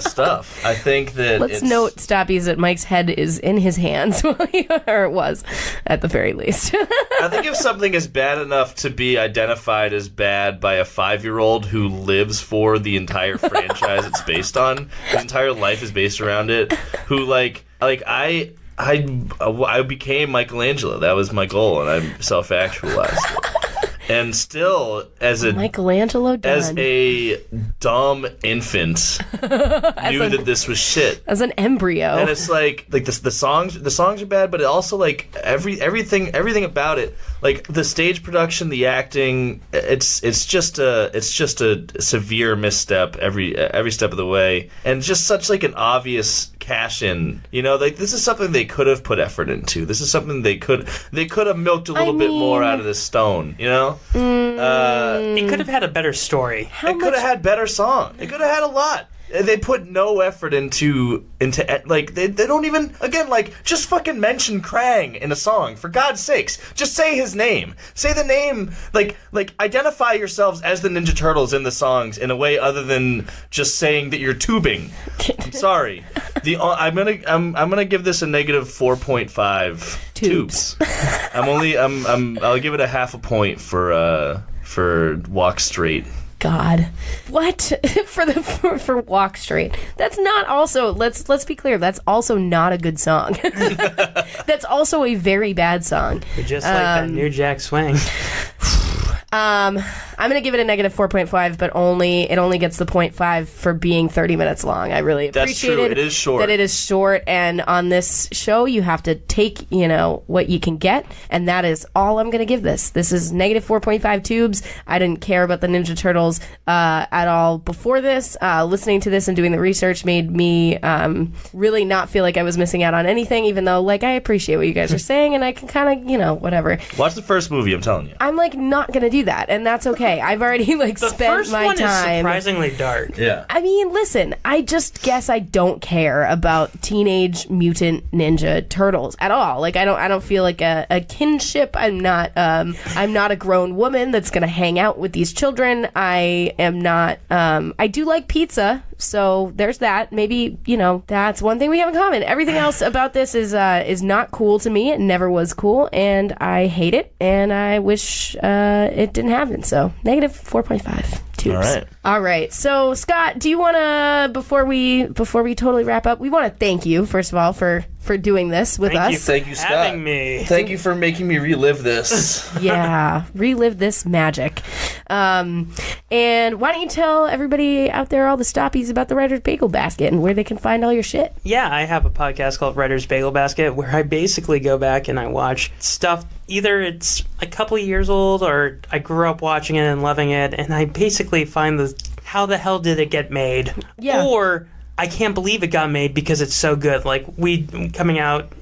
stuff. I think that Let's note, Stoppies, that Mike's head is in his hands, or it was, at the very least. I think if something is bad enough to be identified as bad by a 5-year-old who lives for the entire franchise it's based on, his entire life is based around it, who, I became Michelangelo. That was my goal, and I self-actualized. And still, as a Michelangelo done. As a dumb infant, knew that this was shit. As an embryo, and it's like the songs are bad, but it also like everything about it, like the stage production, the acting, it's just a severe misstep every step of the way, and just such like an obvious cash in. You know, like this is something they could have put effort into. This is something they could have milked a little bit more out of this stone. You know. It could have had a better story. It could have had better song. It could have had a lot. They put no effort into like they don't even, again, like, just fucking mention Krang in a song, for God's sakes. Just say his name. Say the name, like identify yourselves as the Ninja Turtles in the songs in a way other than just saying that you're tubing. I'm sorry. I'm gonna give this a negative 4.5 tubes. I'll give it a half a point for Walk Straight. God, what for Walk Straight? That's not also. Let's be clear. That's also not a good song. That's also a very bad song. Just like that New Jack Swing. I'm going to give it a negative 4.5, but it only gets the 0.5 for being 30 minutes long. I really appreciate it. It is short. That it is short, and on this show, you have to take, what you can get, and that is all I'm going to give this. This is negative 4.5 tubes. I didn't care about the Ninja Turtles at all before this. Listening to this and doing the research made me really not feel like I was missing out on anything, even though, like, I appreciate what you guys are saying, and I can kind of, whatever. Watch the first movie, I'm telling you. I'm, not going to do that, and that's okay. I've already spent my time. The first one is surprisingly dark. Yeah. I mean, listen, I just guess I don't care about Teenage Mutant Ninja Turtles at all. Like, I don't feel like a kinship. I'm not a grown woman that's gonna hang out with these children. I am not. I do like pizza, so there's that. Maybe that's one thing we have in common. Everything else about this is not cool to me. It never was cool, and I hate it, and I wish it didn't happen. So negative 4.5 tubes. All right. So Scott, do you want to before we totally wrap up, we want to thank you first of all for doing this with us. Thank you, Scott. Having me. Thank you for making me relive this. Yeah, relive this magic. And why don't you tell everybody out there, all the stoppies, about the Writers Bagel Basket and where they can find all your shit? Yeah, I have a podcast called Writers Bagel Basket where I basically go back and I watch stuff. Either it's a couple of years old or I grew up watching it and loving it, and I basically find how the hell did it get made? Yeah. Or I can't believe it got made because it's so good. Like, coming out,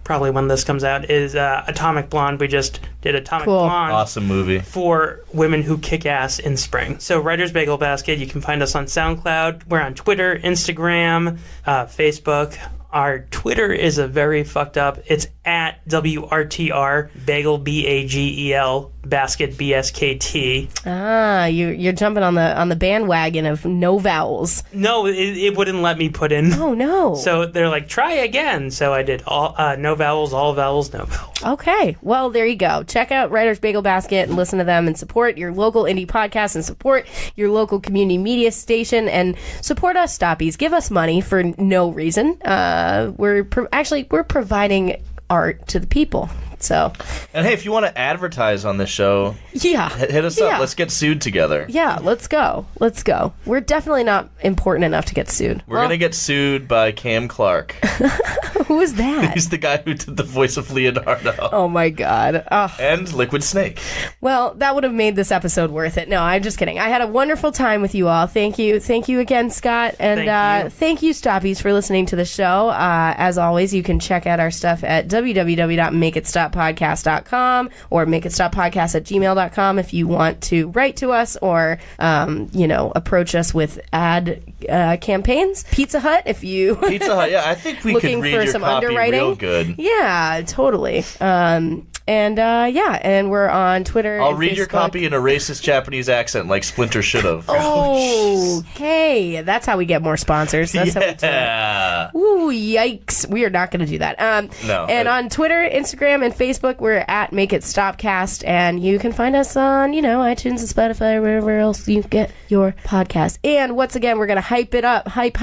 probably when this comes out, is Atomic Blonde. We just did Atomic Blonde. Awesome movie. For women who kick ass in spring. So, Writers Bagel Basket, you can find us on SoundCloud. We're on Twitter, Instagram, Facebook. Our Twitter is a very fucked up. It's at WRTR Bagel BAGEL Basket BSKT. Ah, you're jumping on the bandwagon of no vowels. No, it wouldn't let me put in. Oh no! So they're like, try again. So I did all no vowels, all vowels, no vowels. Okay, well there you go. Check out Writers Bagel Basket and listen to them and support your local indie podcast and support your local community media station and support us Stoppies. Give us money for no reason. We're providing art to the people. So, and hey, if you want to advertise on this show, hit us up. Let's get sued together. Yeah, let's go. We're definitely not important enough to get sued. We're gonna get sued by Cam Clark. Who is that? He's the guy who did the voice of Leonardo. Oh my god. And Liquid Snake. Well, that would have made this episode worth it. No, I'm just kidding. I had a wonderful time with you all. Thank you again, Scott, and thank you, Stoppies, for listening to the show. As always, you can check out our stuff at www.makeitstoppodcast.com or makeitstoppodcast@gmail.com if you want to write to us or approach us with ad campaigns. Pizza Hut, if you yeah, I think we could read your copy real good. Yeah, totally. And we're on Twitter. I'll read your copy in a racist Japanese accent like Splinter should have. Oh, okay. That's how we get more sponsors. That's how we do it. Ooh, yikes. We are not going to do that. No. And on Twitter, Instagram, and Facebook, we're at Make It Stopcast, and you can find us on, iTunes and Spotify, wherever else you get your podcast. And once again, we're going to hype it up. Hype.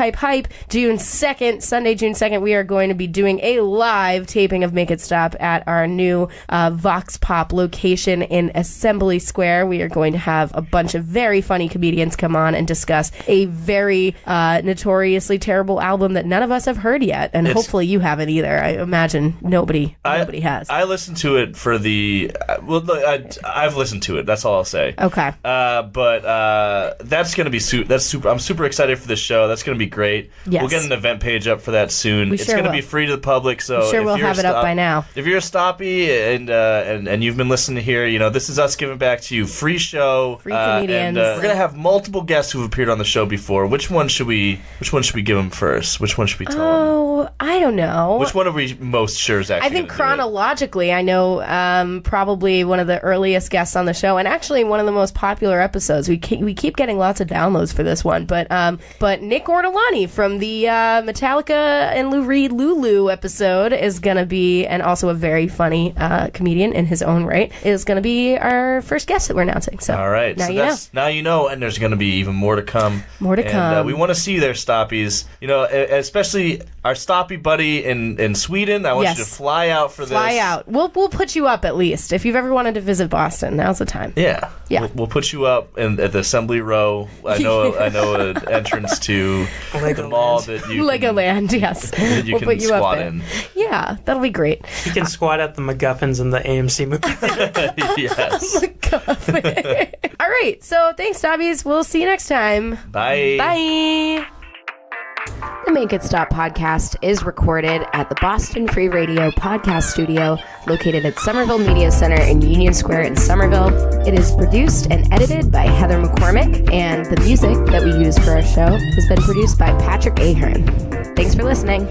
June 2nd, Sunday, June 2nd, we are going to be doing a live taping of Make It Stop at our new Vox Pop location in Assembly Square. We are going to have a bunch of very funny comedians come on and discuss a very notoriously terrible album that none of us have heard yet, and hopefully you haven't either. I imagine nobody has. I listened to it for the I've listened to it. That's all I'll say. Okay. But that's going to be super. I'm super excited for this show. That's going to be great. Yes. We'll get an event page up for that soon. It's going to be free to the public, so I'm sure we'll have it up by now. If you're a Stoppy and you've been listening here, this is us giving back to you. Free show. Free comedians. And we're going to have multiple guests who've appeared on the show before. Which one should we give them first? Which one should we tell them? Oh, I don't know. Which one are we most sure is actually I think chronologically, I know probably one of the earliest guests on the show, and actually one of the most popular episodes. We keep getting lots of downloads for this one, but Nick Ortolani from the Metallica and Lou Reed Lulu episode is going to be, and also a very funny comedian in his own right, is going to be our first guest that we're announcing. So all right, now you know, and there's going to be even more to come. We want to see you there, Stoppies. Especially our Stoppy buddy in Sweden. I want you to fly out for this. Fly out. We'll put you up at least. If you've ever wanted to visit Boston, now's the time. Yeah. We'll put you up at the Assembly Row. I know an entrance to the mall that you Legoland, yes. That you can squat in. Yeah, that'll be great. You can squat at the MacGuffins in the AMC movie. Yes. MacGuffin. All right. So thanks, Stoppies. We'll see you next time. Bye. Bye. The Make It Stop podcast is recorded at the Boston Free Radio podcast studio located at Somerville Media Center in Union Square in Somerville. It is produced and edited by Heather McCormick, and the music that we use for our show has been produced by Patrick Ahern. Thanks for listening.